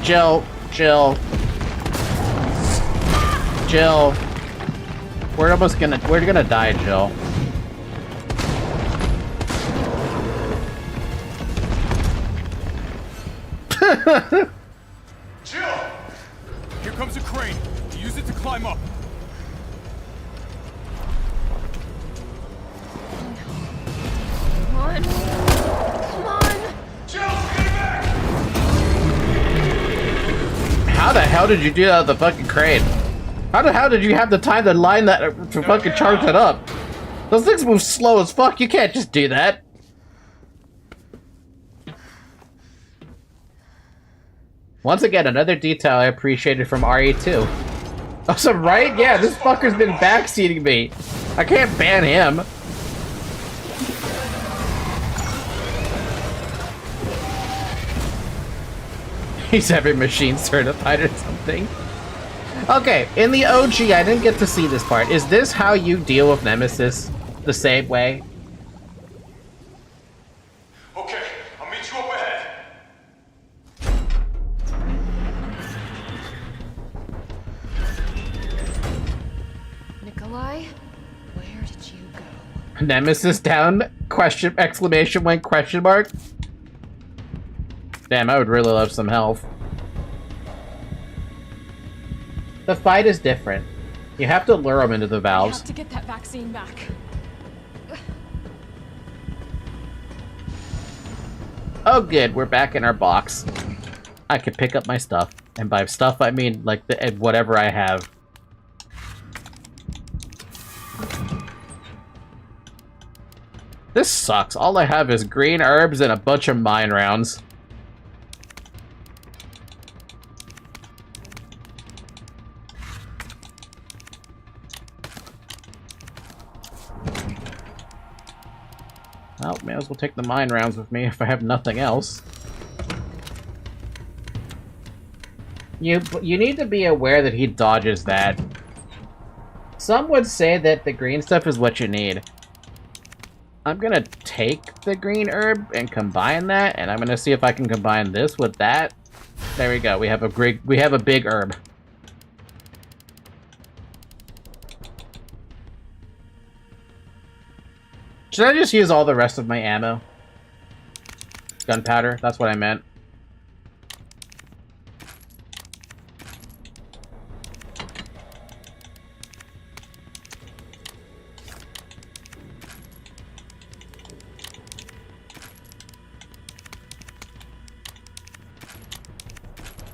S1: Jill, Jill. Jill. We're gonna die, Jill.
S7: Jill! Here comes a crane. Use it to climb up.
S3: Come on. Come on.
S7: Jill, get back!
S1: How the hell did you do that with the fucking crane? How the hell did you have the time to line that to fucking charge it up? Those things move slow as fuck. You can't just do that. Once again, another detail I appreciated from RE2. Awesome, right? Yeah, this fucker's been backseating me. I can't ban him. He's every machine certified or something. Okay, in the OG, I didn't get to see this part. Is this how you deal with Nemesis the same way?
S7: Okay, I'll meet you up ahead.
S3: Nikolai, where did you go?
S1: Nemesis down? Question, exclamation point, question mark? Damn, I would really love some health. The fight is different. You have to lure them into the
S3: I
S1: valves.
S3: have to get that vaccine back.
S1: Oh good, we're back in our box. I can pick up my stuff. And by stuff, I mean, like, whatever I have. This sucks. All I have is green herbs and a bunch of mine rounds. Well, may as well take the mine rounds with me if I have nothing else. You need to be aware that he dodges that. Some would say that the green stuff is what you need. I'm gonna take the green herb and combine that, and I'm gonna see if I can combine this with that. There we go. We have a big herb. Should I just use all the rest of my ammo? Gunpowder, that's what I meant.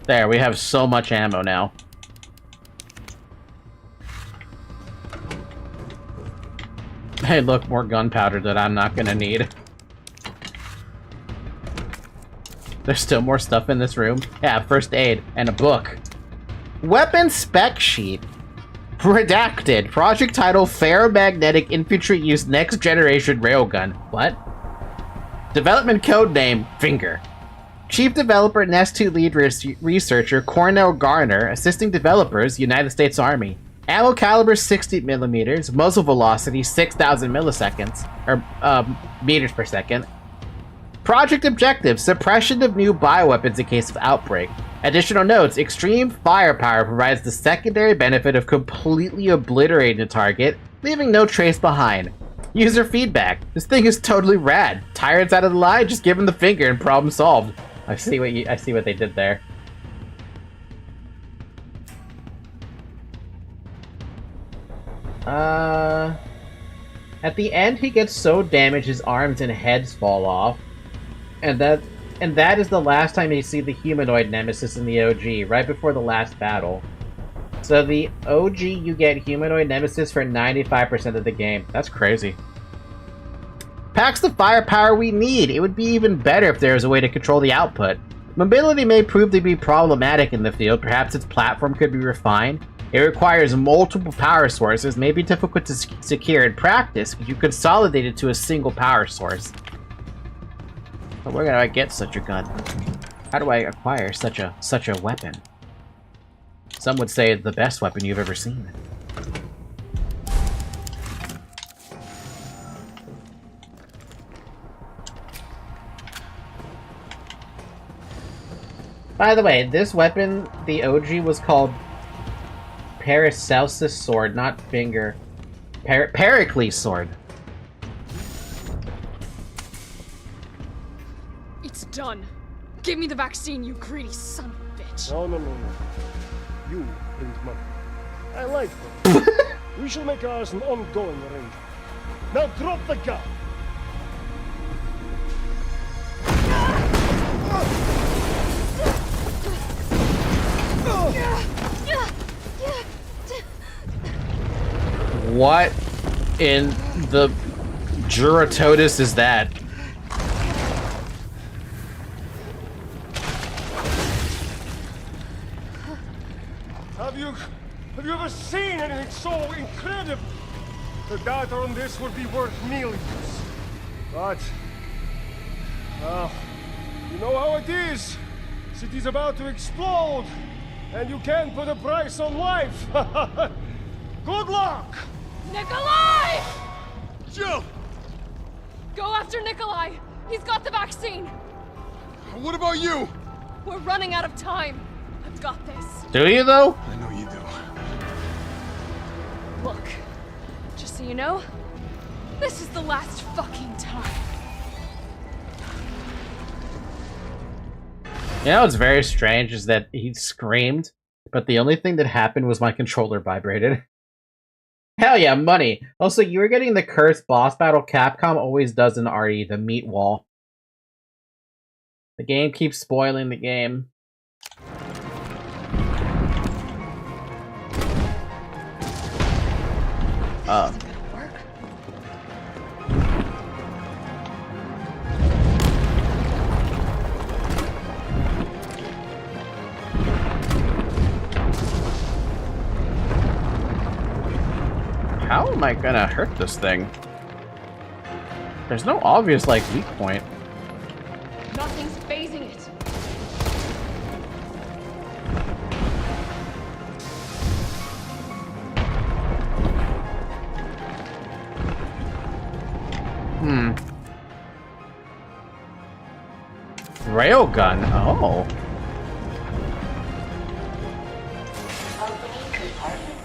S1: There, we have so much ammo now. Hey, look, more gunpowder that I'm not gonna need. There's still more stuff in this room. Yeah, first aid and a book. Weapon spec sheet. Redacted. Project title: Ferromagnetic Infantry Use Next Generation Railgun. What? Development code name: Finger. Chief developer, Nest 2 lead researcher, Cornell Garner. Assisting developers, United States Army. Ammo caliber 60 millimeters. Muzzle velocity 6,000 milliseconds. Or, meters per second. Project objective: suppression of new bioweapons in case of outbreak. Additional notes: extreme firepower provides the secondary benefit of completely obliterating the target, leaving no trace behind. User feedback: this thing is totally rad. Tyrants out of the line, just give him the finger and problem solved. I see what they did there. At the end, he gets so damaged his arms and heads fall off. And that is the last time you see the humanoid nemesis in the OG, right before the last battle. So the OG, you get humanoid nemesis for 95% of the game. That's crazy. Packs the firepower we need. It would be even better if there was a way to control the output. Mobility may prove to be problematic in the field. Perhaps its platform could be refined. It requires multiple power sources, may be difficult to secure in practice, but you consolidate it to a single power source. But where do I get such a gun? How do I acquire such a weapon? Some would say the best weapon you've ever seen. By the way, this weapon, the OG, was called Paracelsus sword, not finger. Pericles sword.
S3: It's done. Give me the vaccine, you greedy son of a bitch.
S6: No. You brings money. I like that. We shall make ours an ongoing arrangement. Now drop the gun.
S1: What in the Juratotus is that?
S6: Have you ever seen anything so incredible? The data on this would be worth millions. But, you know how it is. City's about to explode, and you can't put a price on life. Good luck!
S3: Nikolai!
S7: Jill!
S3: Go after Nikolai! He's got the vaccine!
S7: What about you?
S3: We're running out of time. I've got this.
S1: Do you, though?
S7: I know you do.
S3: Look, just so you know, this is the last fucking time.
S1: You know what's very strange is that he screamed, but the only thing that happened was my controller vibrated. Hell yeah, money! Also, you were getting the cursed boss battle Capcom always does in RE, the meat wall. The game keeps spoiling the game. How am I gonna hurt this thing? There's no obvious, like, weak point.
S3: Nothing's phasing it.
S1: Railgun, oh.
S5: Opening compartment.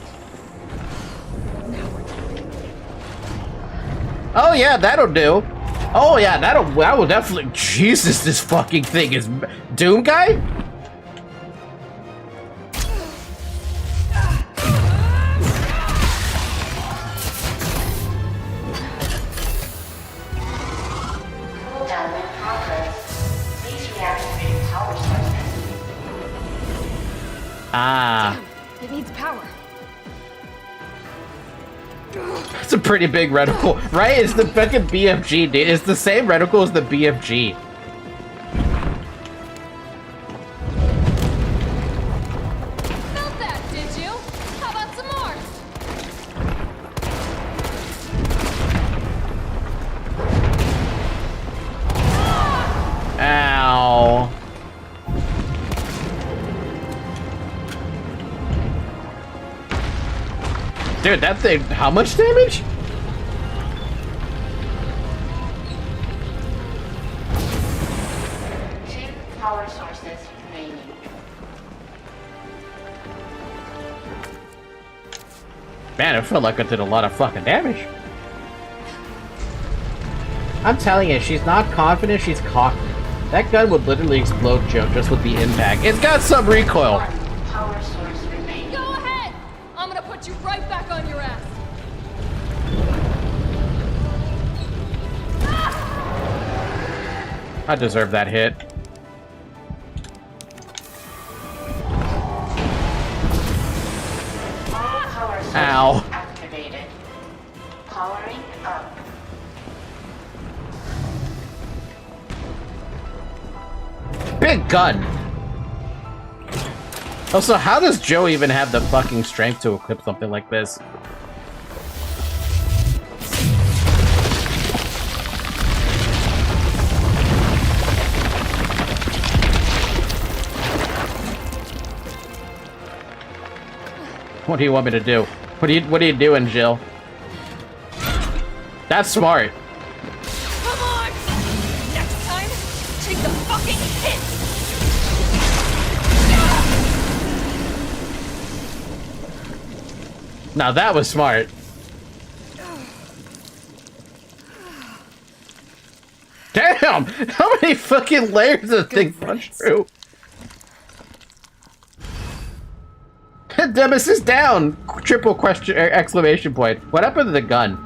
S1: Oh yeah, that'll do. Oh yeah, that will definitely. Jesus, this fucking thing is Doom guy.
S5: Cooldown in progress. Please reactivate power sources.
S1: Ah,
S3: Damn, it needs power.
S1: it's a pretty big reticle, right? It's the fucking BFG, dude. It's the same reticle as the BFG. Dude, that thing, how much damage?
S5: Two power sources remaining.
S1: Man, it felt like I did a lot of fucking damage. I'm telling you, she's not confident, she's cocky. That gun would literally explode Joe just with the impact. It's got some recoil.
S5: One power source remaining.
S3: Go ahead! I'm gonna put you right back on your ass.
S1: I deserve that hit.
S5: All power sources
S1: Ow.
S5: activated. Powering up.
S1: Big gun! Also, how does Joe even have the fucking strength to equip something like this? What do you want me to do? What are you doing, Jill? That's smart.
S3: Come on! Next time, take the fucking hit!
S1: Now that was smart. Damn! How many fucking layers does the thing punch through? Demis is down! Triple question, exclamation point. What happened to the gun?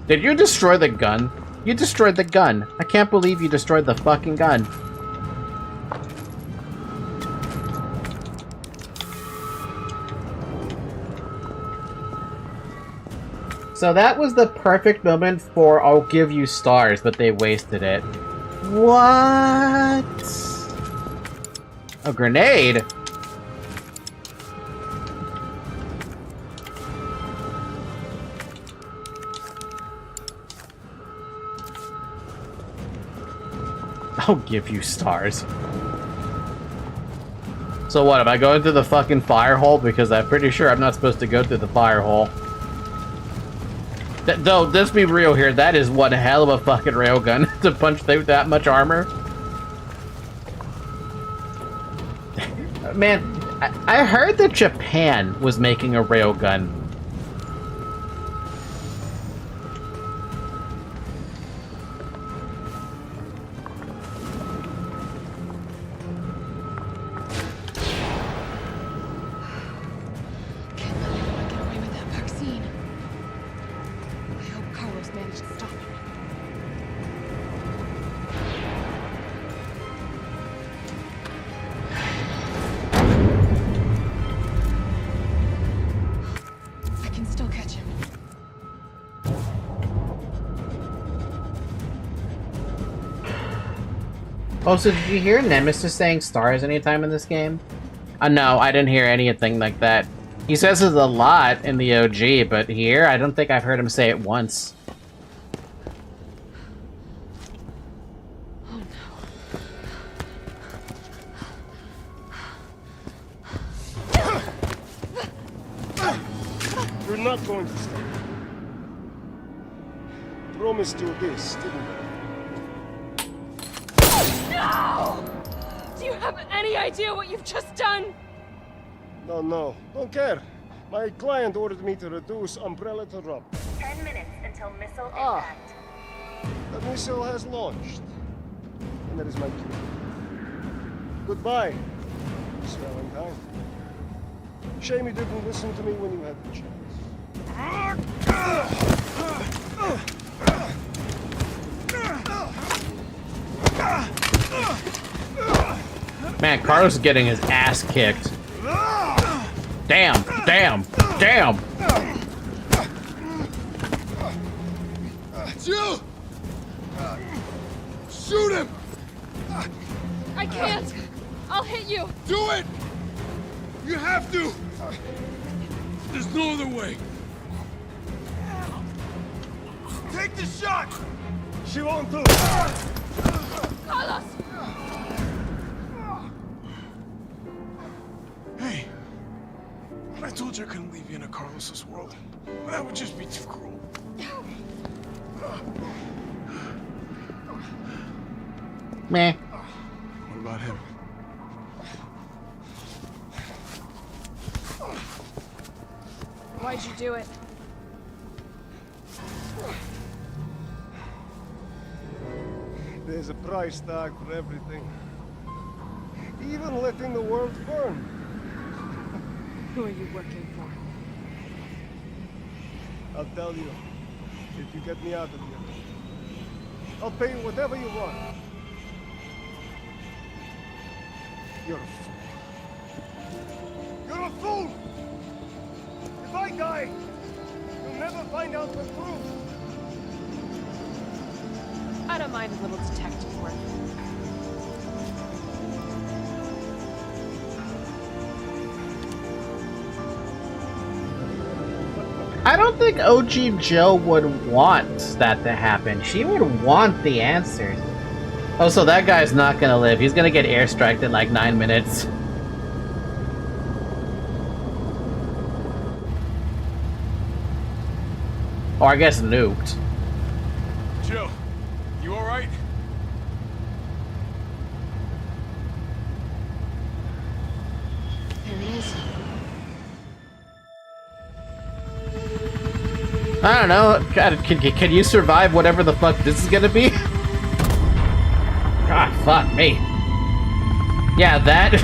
S1: Did you destroy the gun? You destroyed the gun. I can't believe you destroyed the fucking gun. So that was the perfect moment for I'll give you stars, but they wasted it. What? A grenade? I'll give you stars. So what, am I going through the fucking fire hole? Because I'm pretty sure I'm not supposed to go through the fire hole. Though, let's be real here, that is one hell of a fucking railgun to punch through that much armor. Man, I heard that Japan was making a railgun.
S3: Can't let anyone get away with that vaccine. I hope Carlos managed to stop it. I can still catch him.
S1: Oh, so did you hear Nemesis saying stars anytime in this game? No, I didn't hear anything like that. He says it a lot in the OG, but here, I don't think I've heard him say it once.
S3: Oh no.
S6: You're not going to stop. Promised you this, didn't I?
S3: No! Do you have any idea what you've just done?
S6: No, don't care. My client ordered me to reduce umbrella to rubber.
S5: 10 minutes until missile
S6: Ah.
S5: impact.
S6: The missile has launched. And that is my cue. Goodbye, Miss Valentine. Shame you didn't listen to me when you had the chance.
S1: Man, Carlos is getting his ass kicked. Damn, damn, damn!
S7: Jill! Shoot him!
S3: I can't! I'll hit you!
S7: Do it! You have to! There's no other way. Take the shot!
S6: She won't do it.
S3: Carlos!
S7: Hey, I told you I couldn't leave you in a Carlos's world. That would just be too cruel.
S1: Meh.
S7: What about him?
S3: Why'd you do it?
S6: There's a price tag for everything. Even letting the world burn.
S3: Who are you working for?
S6: I'll tell you, if you get me out of here. I'll pay you whatever you want. You're a fool. You're a fool! If I die, you'll never find out the truth.
S3: I don't mind a little detective work.
S1: I don't think OG Jill would want that to happen. She would want the answers. Oh, so that guy's not gonna live. He's gonna get airstriked in like 9 minutes. Or I guess nuked.
S7: Jill, you alright?
S3: There it is.
S1: I don't know. God, can you survive whatever the fuck this is gonna be? God, fuck me. Yeah, that.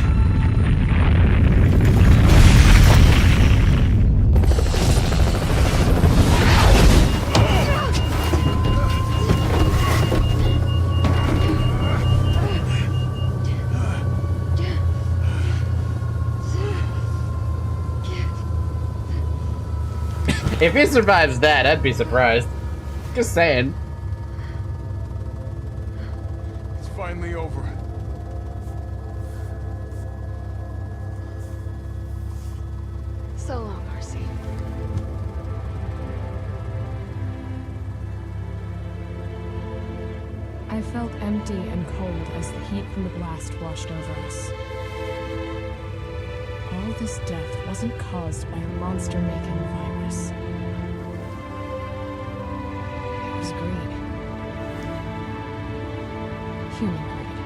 S1: If he survives that, I'd be surprised. Just saying.
S7: It's finally over.
S3: So long, RC.
S8: I felt empty and cold as the heat from the blast washed over us. All this death wasn't caused by a monster-making virus. It was greed. Human greed.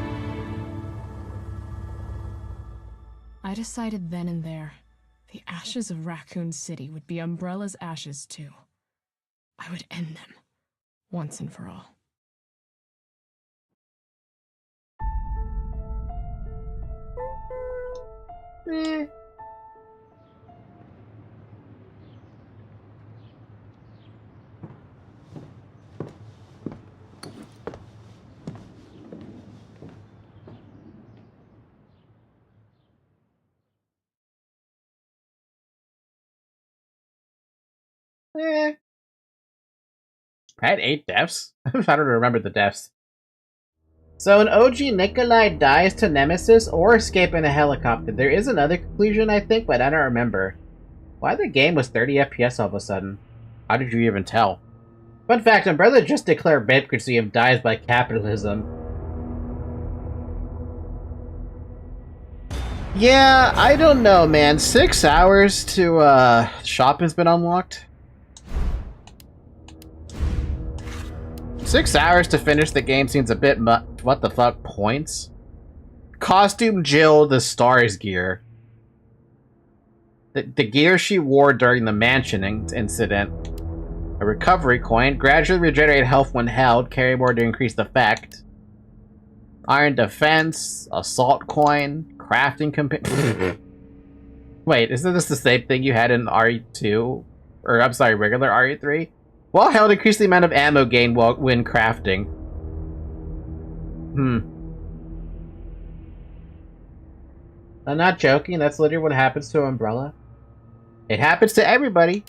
S8: I decided then and there, the ashes of Raccoon City would be Umbrella's ashes too. I would end them, once and for all.
S1: I had 8 deaths. I don't remember the deaths. So an OG Nikolai dies to Nemesis or escape in a helicopter. There is another conclusion, I think, but I don't remember. Why the game was 30 FPS all of a sudden? How did you even tell? Fun fact, Umbrella just declared bankruptcy and dies by capitalism. Yeah, I don't know, man. 6 hours to, shop has been unlocked? 6 hours to finish the game seems a bit much. What the fuck? Points? Costume Jill the Stars gear. The gear she wore during the mansion incident. A recovery coin. Gradually regenerate health when held. Carry more to increase the effect. Iron defense. Assault coin. Crafting Wait, isn't this the same thing you had in RE2? Or, I'm sorry, regular RE3? While held, increase the amount of ammo gained when crafting. I'm not joking, that's literally what happens to Umbrella. It happens to everybody.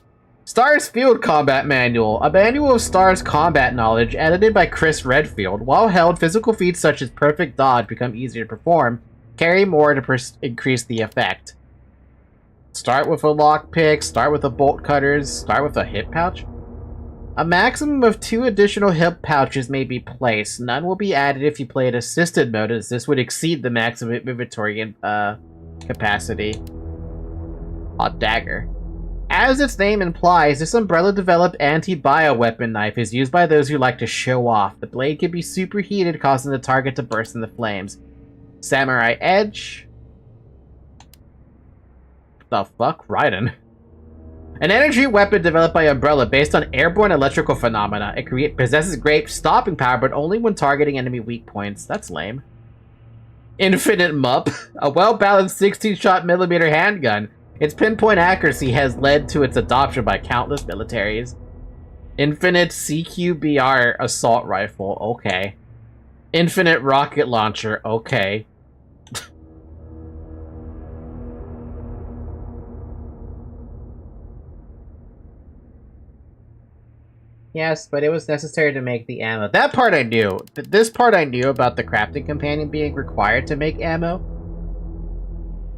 S1: Stars Field Combat Manual. A manual of Stars combat knowledge, edited by Chris Redfield. While held, physical feats such as perfect dodge become easier to perform. Carry more to increase the effect. Start with a lockpick, start with a bolt cutters, start with a hip pouch. A maximum of 2 additional hip pouches may be placed. None will be added if you play at assisted mode, as this would exceed the maximum inventory capacity. Hot dagger. As its name implies, this Umbrella-developed anti-bioweapon knife is used by those who like to show off. The blade can be superheated, causing the target to burst into flames. Samurai Edge. The fuck? Raiden. An energy weapon developed by Umbrella based on airborne electrical phenomena. It possesses great stopping power, but only when targeting enemy weak points. That's lame. Infinite MUP. A well-balanced 16-shot millimeter handgun. Its pinpoint accuracy has led to its adoption by countless militaries. Infinite CQBR assault rifle. Okay. Infinite rocket launcher. Okay. Yes, but it was necessary to make the ammo. That part I knew. This part I knew about the crafting companion being required to make ammo.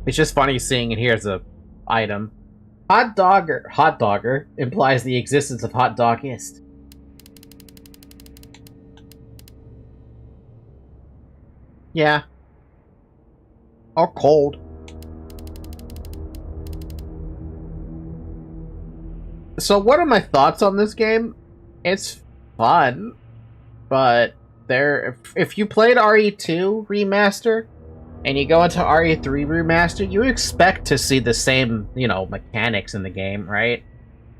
S1: It's just funny seeing it here as a item. Hot dogger implies the existence of hot doggist. Yeah. Or cold. So what are my thoughts on this game? It's fun, but if you played RE2 remaster and you go into RE3 remaster, you expect to see the same, you know, mechanics in the game, right?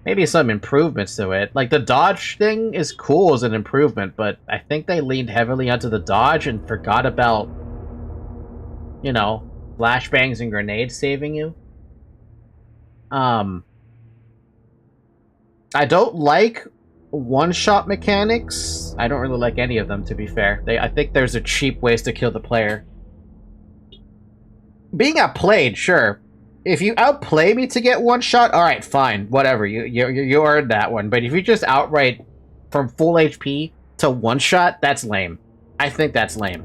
S1: Maybe some improvements to it. Like the dodge thing is cool as an improvement, but I think they leaned heavily onto the dodge and forgot about, you know, flashbangs and grenades saving you. I don't like one-shot mechanics. I don't really like any of them, to be fair. I think there's a cheap ways to kill the player. Being outplayed, sure. If you outplay me to get one shot, alright, fine. Whatever. You earned that one. But if you just outright from full HP to one shot, that's lame. I think that's lame.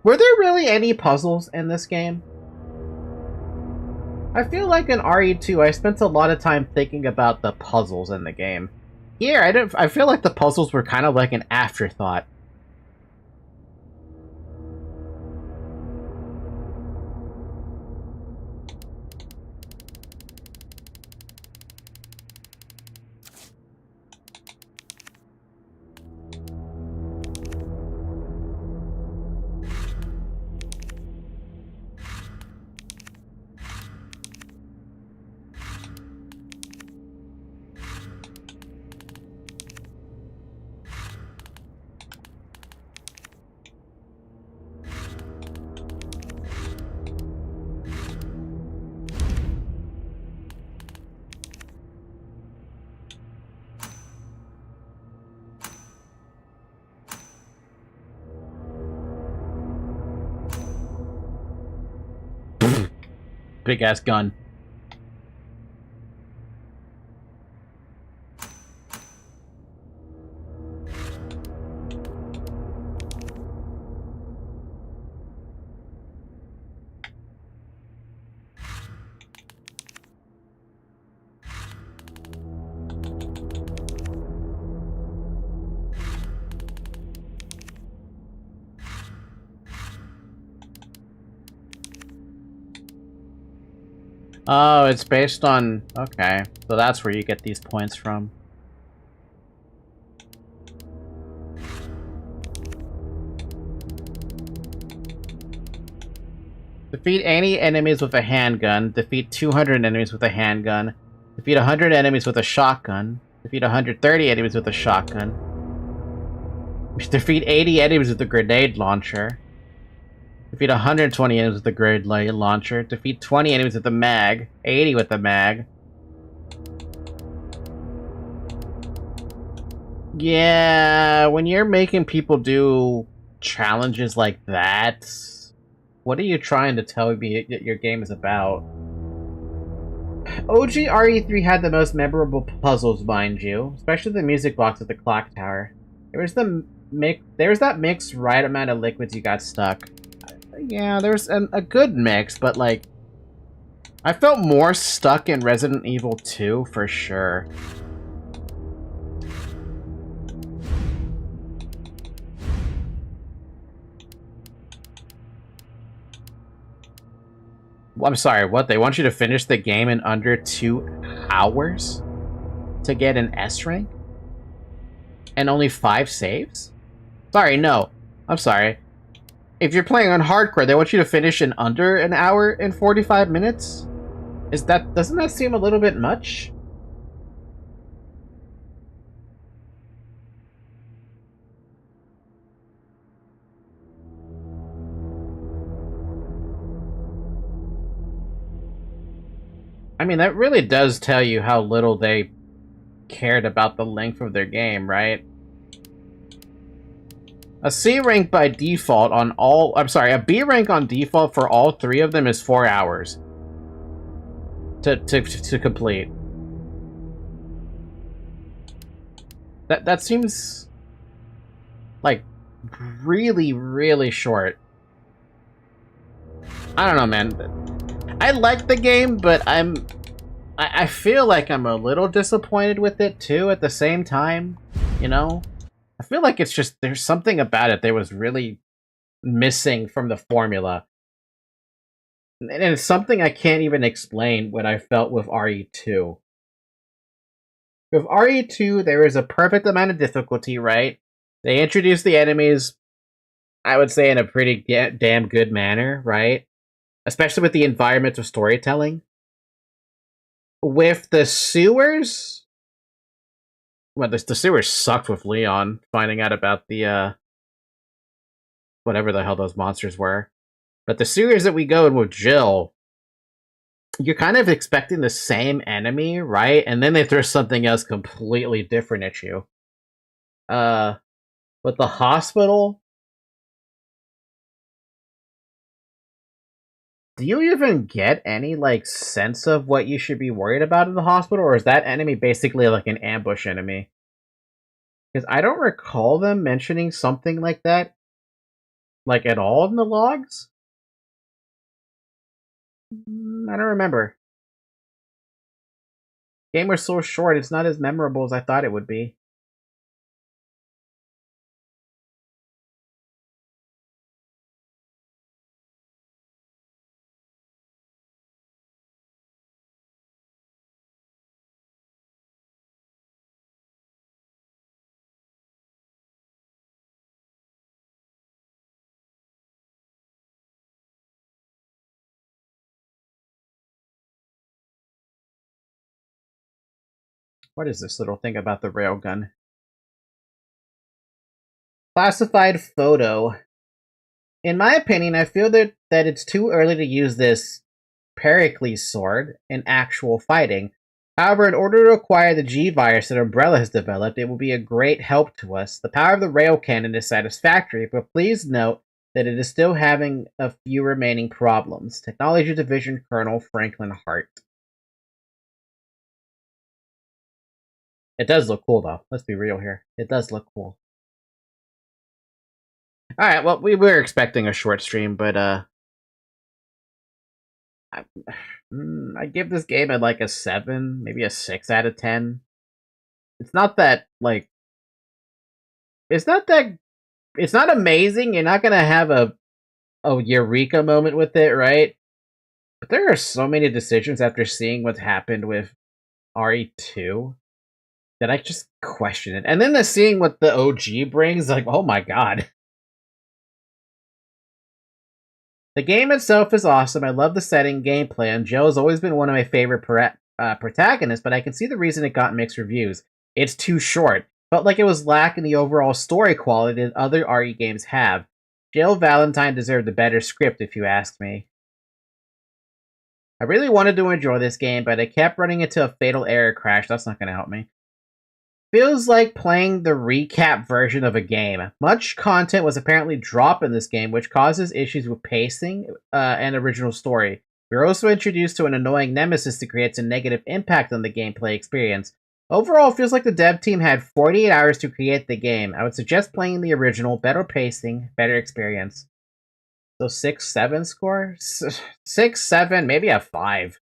S1: Were there really any puzzles in this game? I feel like in RE2, I spent a lot of time thinking about the puzzles in the game. Here, I feel like the puzzles were kind of like an afterthought. Big ass gun. Oh, it's based on... Okay, so that's where you get these points from. Defeat any enemies with a handgun. Defeat 200 enemies with a handgun. Defeat 100 enemies with a shotgun. Defeat 130 enemies with a shotgun. Defeat 80 enemies with a grenade launcher. Defeat 120 enemies with the grenade launcher. Defeat 20 enemies with the mag. 80 with the mag. Yeah, when you're making people do challenges like that, what are you trying to tell me your game is about? OG RE3 had the most memorable puzzles, mind you. Especially the music box at the clock tower. There was that mixed right amount of liquids you got stuck. Yeah, there's a good mix, but like, I felt more stuck in Resident Evil 2 for sure. I'm sorry, what? They want you to finish the game in under 2 hours to get an S rank? And only 5 saves? Sorry, no. I'm sorry. If you're playing on hardcore, they want you to finish in under an hour and 45 minutes? Doesn't that seem a little bit much? I mean, that really does tell you how little they cared about the length of their game, right? A C rank by default on all... I'm sorry, a B rank on default for all 3 of them is 4 hours to complete. That seems like really, really short. I don't know, man. I like the game, but I feel like I'm a little disappointed with it too at the same time, you know? I feel like it's just, there's something about it that was really missing from the formula. And it's something I can't even explain what I felt with RE2. With RE2, there is a perfect amount of difficulty, right? They introduced the enemies, I would say, in a pretty damn good manner, right? Especially with the environmental storytelling. With the sewers... Well, the sewers sucked with Leon, finding out about the, whatever the hell those monsters were. But the sewers that we go in with Jill, you're kind of expecting the same enemy, right? And then they throw something else completely different at you. With the hospital, do you even get any, like, sense of what you should be worried about in the hospital? Or is that enemy basically like an ambush enemy? Because I don't recall them mentioning something like that, like, at all in the logs? I don't remember. Game was so short, it's not as memorable as I thought it would be. What is this little thing about the railgun? Classified photo. In my opinion, I feel that it's too early to use this Pericles sword in actual fighting. However, in order to acquire the G-Virus that Umbrella has developed, it will be a great help to us. The power of the rail cannon is satisfactory, but please note that it is still having a few remaining problems. Technology Division Colonel Franklin Hart. It does look cool, though. Let's be real here. It does look cool. Alright, well, we were expecting a short stream, but, I give this game like a 7, maybe a 6 out of 10. It's not that, like... It's not amazing. You're not gonna have a eureka moment with it, right? But there are so many decisions after seeing what happened with RE2 that I just question it. And then seeing what the OG brings, like, oh my god. The game itself is awesome. I love the setting, gameplay, and Joe has always been one of my favorite protagonists, but I can see the reason it got mixed reviews. It's too short. Felt like it was lacking the overall story quality that other RE games have. Jill Valentine deserved a better script, if you ask me. I really wanted to enjoy this game, but I kept running into a fatal error crash. That's not going to help me. Feels like playing the recap version of a game. Much content was apparently dropped in this game, which causes issues with pacing and original story. We were also introduced to an annoying nemesis that creates a negative impact on the gameplay experience. Overall, it feels like the dev team had 48 hours to create the game. I would suggest playing the original, better pacing, better experience. So 6-7 score? 6-7, maybe a 5.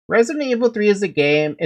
S1: Resident Evil 3 is a game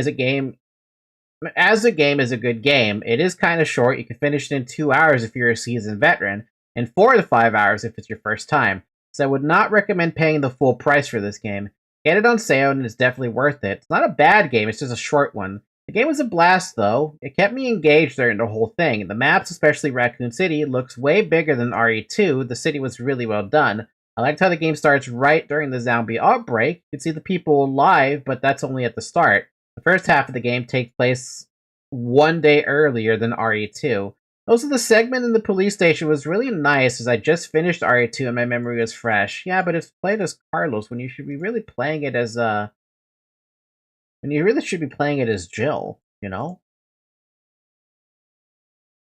S1: as a game is a good game, it is kind of short. You can finish it in 2 hours if you're a seasoned veteran, and 4 to 5 hours if it's your first time. So I would not recommend paying the full price for this game. Get it on sale and it's definitely worth it. It's not a bad game, it's just a short one. The game was a blast though. It kept me engaged during the whole thing. The maps, especially Raccoon City, looks way bigger than RE2. The city was really well done. I liked how the game starts right during the zombie outbreak. You can see the people alive, but that's only at the start. The first half of the game takes place 1 day earlier than RE2. Also, the segment in the police station was really nice as I just finished RE2 and my memory was fresh. Yeah, but it's played as Carlos when you should be really playing it as when you really should be playing it as Jill, you know?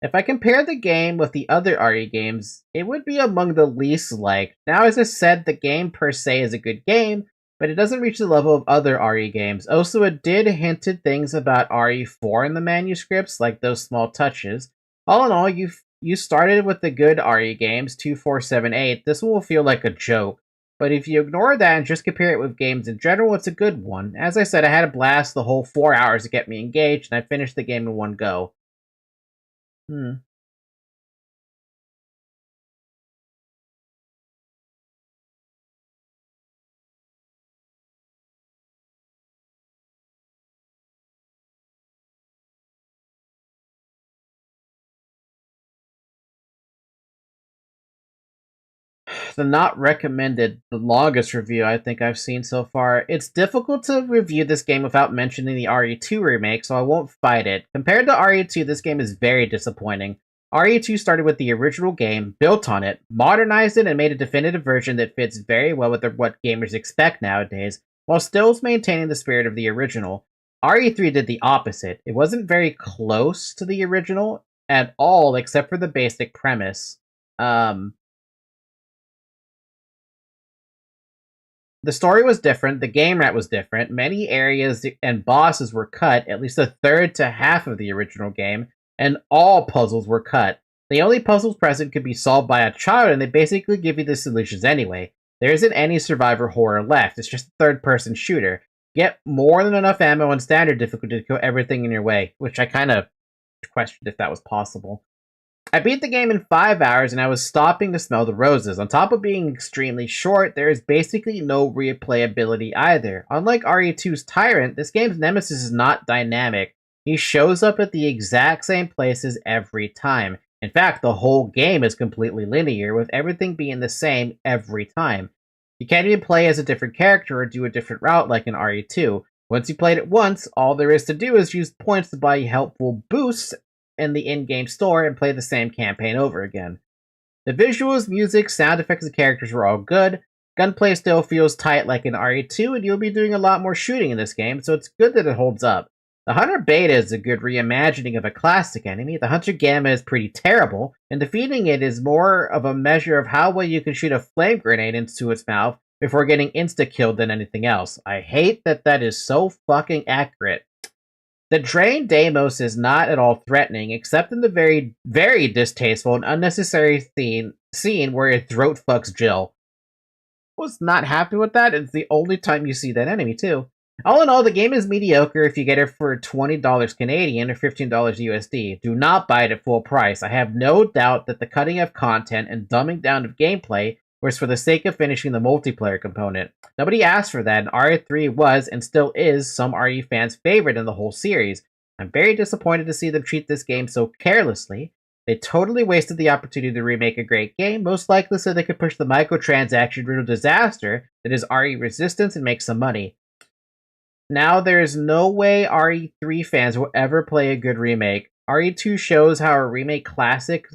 S1: If I compare the game with the other RE games, it would be among the least liked. Now, as I said, the game per se is a good game, but it doesn't reach the level of other RE games. Also, it did hinted things about RE4 in the manuscripts, like those small touches. All in all, you started with the good RE games, 2, 4, 7, 8. This one will feel like a joke. But if you ignore that and just compare it with games in general, it's a good one. As I said, I had a blast the whole 4 hours to get me engaged, and I finished the game in one go. The not recommended, the longest review I think I've seen so far. It's difficult to review this game without mentioning the RE2 remake, so I won't fight it. Compared to RE2, this game is very disappointing. RE2 started with the original game, built on it, modernized it, and made a definitive version that fits very well with what gamers expect nowadays, while still maintaining the spirit of the original. RE3 did the opposite. It wasn't very close to the original at all, except for the basic premise. The story was different, the game rat was different, many areas and bosses were cut, at least a third to half of the original game, and all puzzles were cut. The only puzzles present could be solved by a child, and they basically give you the solutions anyway. There isn't any survivor horror left, it's just a third-person shooter. Get more than enough ammo on standard difficulty to kill everything in your way, which I kind of questioned if that was possible. I beat the game in 5 hours and I was stopping to smell the roses. On top of being extremely short, there is basically no replayability either. Unlike RE2's Tyrant, this game's nemesis is not dynamic. He shows up at the exact same places every time. In fact, the whole game is completely linear, with everything being the same every time. You can't even play as a different character or do a different route like in RE2. Once you played it once, all there is to do is use points to buy helpful boosts in the in-game store and play the same campaign over again. The visuals, music, sound effects, and characters were all good. Gunplay still feels tight like in RE2, and you'll be doing a lot more shooting in this game, so it's good that it holds up. The Hunter Beta is a good reimagining of a classic enemy. The Hunter Gamma is pretty terrible, and defeating it is more of a measure of how well you can shoot a flame grenade into its mouth before getting insta-killed than anything else. I hate that that is so fucking accurate. The Drain Deimos is not at all threatening, except in the very, very distasteful and unnecessary scene where it throat fucks Jill. I was not happy with that. It's the only time you see that enemy, too. All in all, the game is mediocre if you get it for $20 Canadian or $15 USD. Do not buy it at full price. I have no doubt that the cutting of content and dumbing down of gameplay was for the sake of finishing the multiplayer component. Nobody asked for that, and RE3 was, and still is, some RE fans' favorite in the whole series. I'm very disappointed to see them treat this game so carelessly. They totally wasted the opportunity to remake a great game, most likely so they could push the microtransaction-riddled disaster that is RE Resistance and make some money. Now there is no way RE3 fans will ever play a good remake. RE2 shows how a remake classic...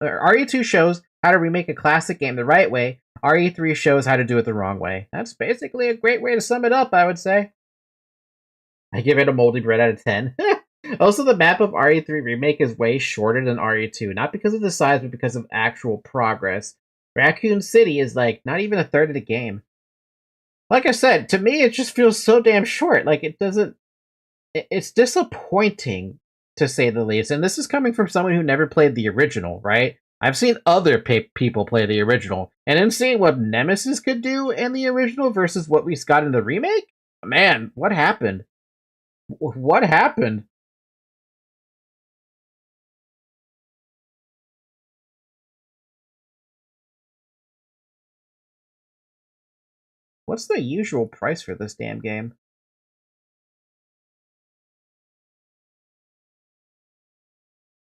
S1: RE2 shows how to remake a classic game the right way. RE3 shows how to do it the wrong way. That's basically a great way to sum it up, I would say. I give it a moldy bread out of 10. Also, the map of RE3 Remake is way shorter than RE2, not because of the size, but because of actual progress. Raccoon City is like not even a third of the game. Like I said, to me, it just feels so damn short. Like, it doesn't... It's disappointing, to say the least. And this is coming from someone who never played the original, right? I've seen other people play the original, and in seeing what Nemesis could do in the original versus what we got in the remake, man, what happened? What happened? What's the usual price for this damn game?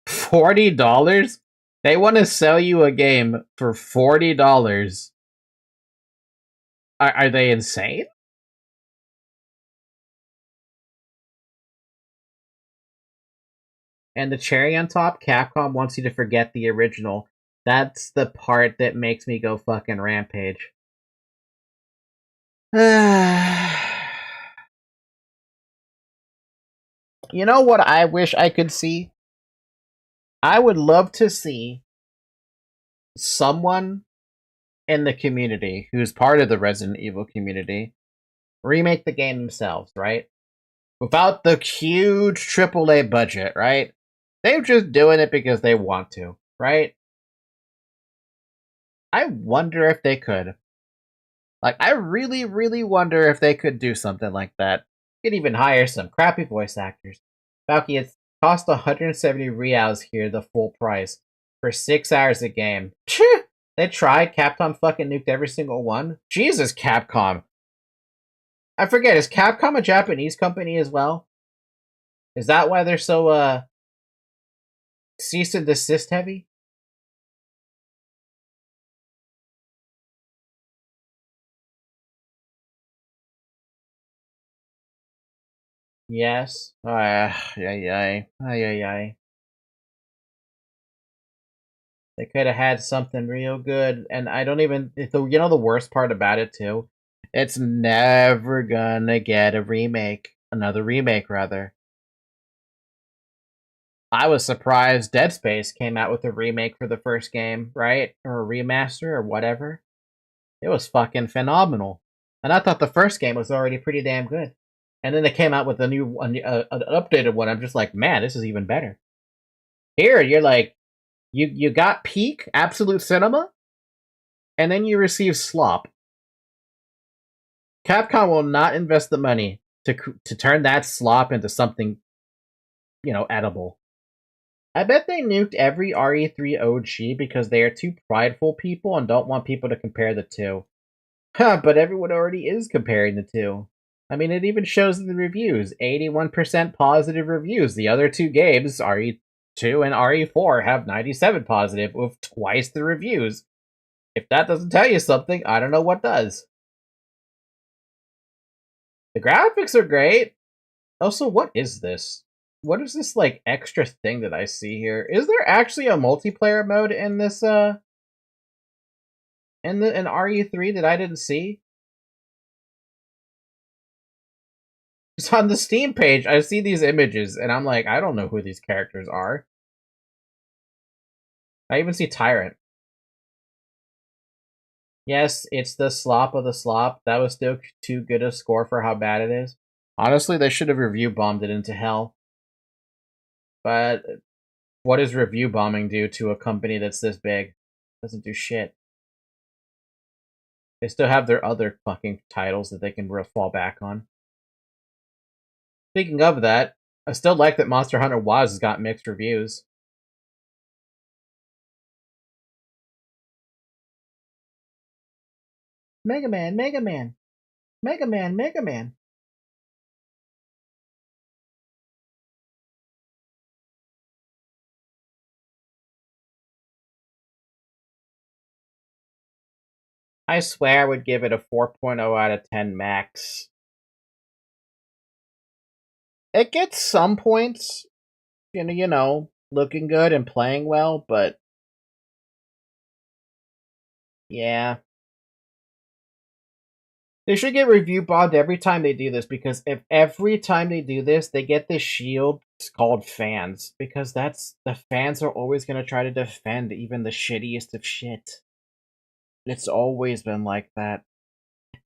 S1: $40? They want to sell you a game for $40. Are they insane? And the cherry on top, Capcom wants you to forget the original. That's the part that makes me go fucking rampage. You know what I wish I could see? I would love to see someone in the community who's part of the Resident Evil community remake the game themselves, right? Without the huge AAA budget, right? They're just doing it because they want to, right? I wonder if they could. Like, I really, really wonder if they could do something like that. You could even hire some crappy voice actors. Falky, it cost 170 reals here, the full price, for 6 hours a game. They tried, Capcom fucking nuked every single one. Jesus, Capcom. I forget, is Capcom a Japanese company as well? Is that why they're so, cease and desist heavy? Yes. Ay. They could have had something real good, and I don't even. You know the worst part about it too, it's never gonna get a remake. Another remake, rather. I was surprised Dead Space came out with a remake for the first game, right? Or a remaster or whatever. It was fucking phenomenal, and I thought the first game was already pretty damn good. And then they came out with a new one, an updated one. I'm just like, man, this is even better. Here, you're like, you got peak absolute cinema, and then you receive slop. Capcom will not invest the money to turn that slop into something, edible. I bet they nuked every RE3 OG because they are too prideful people and don't want people to compare the two. But everyone already is comparing the two. I mean, it even shows in the reviews. 81% positive reviews. The other two games, RE2 and RE4, have 97 positive with twice the reviews. If that doesn't tell you something, I don't know what does. The graphics are great. Also, what is this? What is this, like, extra thing that I see here? Is there actually a multiplayer mode in this, in RE3 that I didn't see? It's on the Steam page. I see these images, and I'm like, I don't know who these characters are. I even see Tyrant. Yes, it's the slop of the slop. That was still too good a score for how bad it is. Honestly, they should have review bombed it into hell. But what does review bombing do to a company that's this big? Doesn't do shit. They still have their other fucking titles that they can fall back on. Speaking of that, I still like that Monster Hunter Wilds has got mixed reviews. Mega Man, Mega Man. Mega Man, Mega Man. I swear I would give it a 4.0 out of 10 max. It gets some points, looking good and playing well, but yeah. They should get review bombed every time they do this, because if every time they do this, they get this shield called fans, because the fans are always going to try to defend even the shittiest of shit. It's always been like that.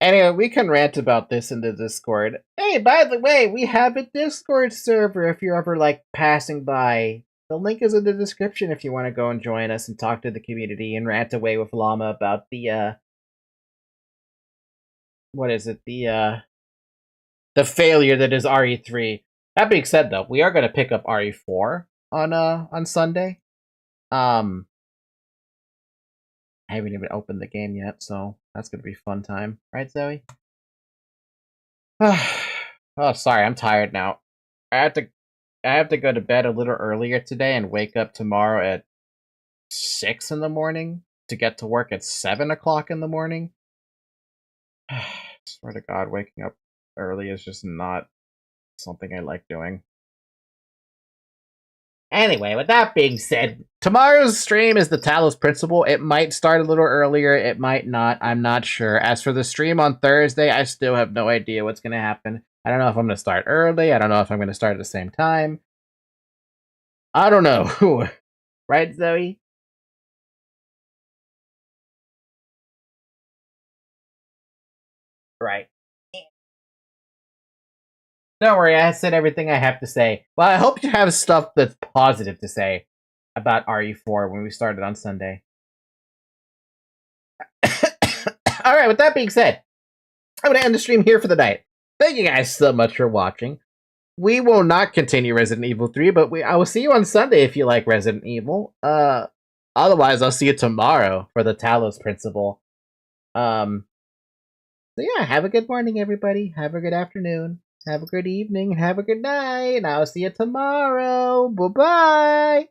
S1: Anyway, we can rant about this in the Discord. Hey, by the way, we have a Discord server if you're ever, passing by. The link is in the description if you want to go and join us and talk to the community and rant away with Llama about the, what is it? The failure that is RE3. That being said, though, we are going to pick up RE4 on Sunday. I haven't even opened the game yet, so that's going to be a fun time. Right, Zoe? Oh, sorry, I'm tired now. I have to I have to go to bed a little earlier today and wake up tomorrow at 6 in the morning to get to work at 7 o'clock in the morning. Swear to God, waking up early is just not something I like doing. Anyway, with that being said, tomorrow's stream is the Talos Principle. It might start a little earlier, it might not. I'm not sure. As for the stream on Thursday, I still have no idea what's going to happen. I don't know if I'm going to start early. I don't know if I'm going to start at the same time. I don't know. Right, Zoe? Right. Don't worry, I said everything I have to say. Well, I hope you have stuff that's positive to say about RE4 when we started on Sunday. Alright, with that being said, I'm going to end the stream here for the night. Thank you guys so much for watching. We will not continue Resident Evil 3, but I will see you on Sunday if you like Resident Evil. Otherwise, I'll see you tomorrow for the Talos Principle. So yeah, have a good morning, everybody. Have a good afternoon. Have a good evening. Have a good night. And I'll see you tomorrow. Bye-bye.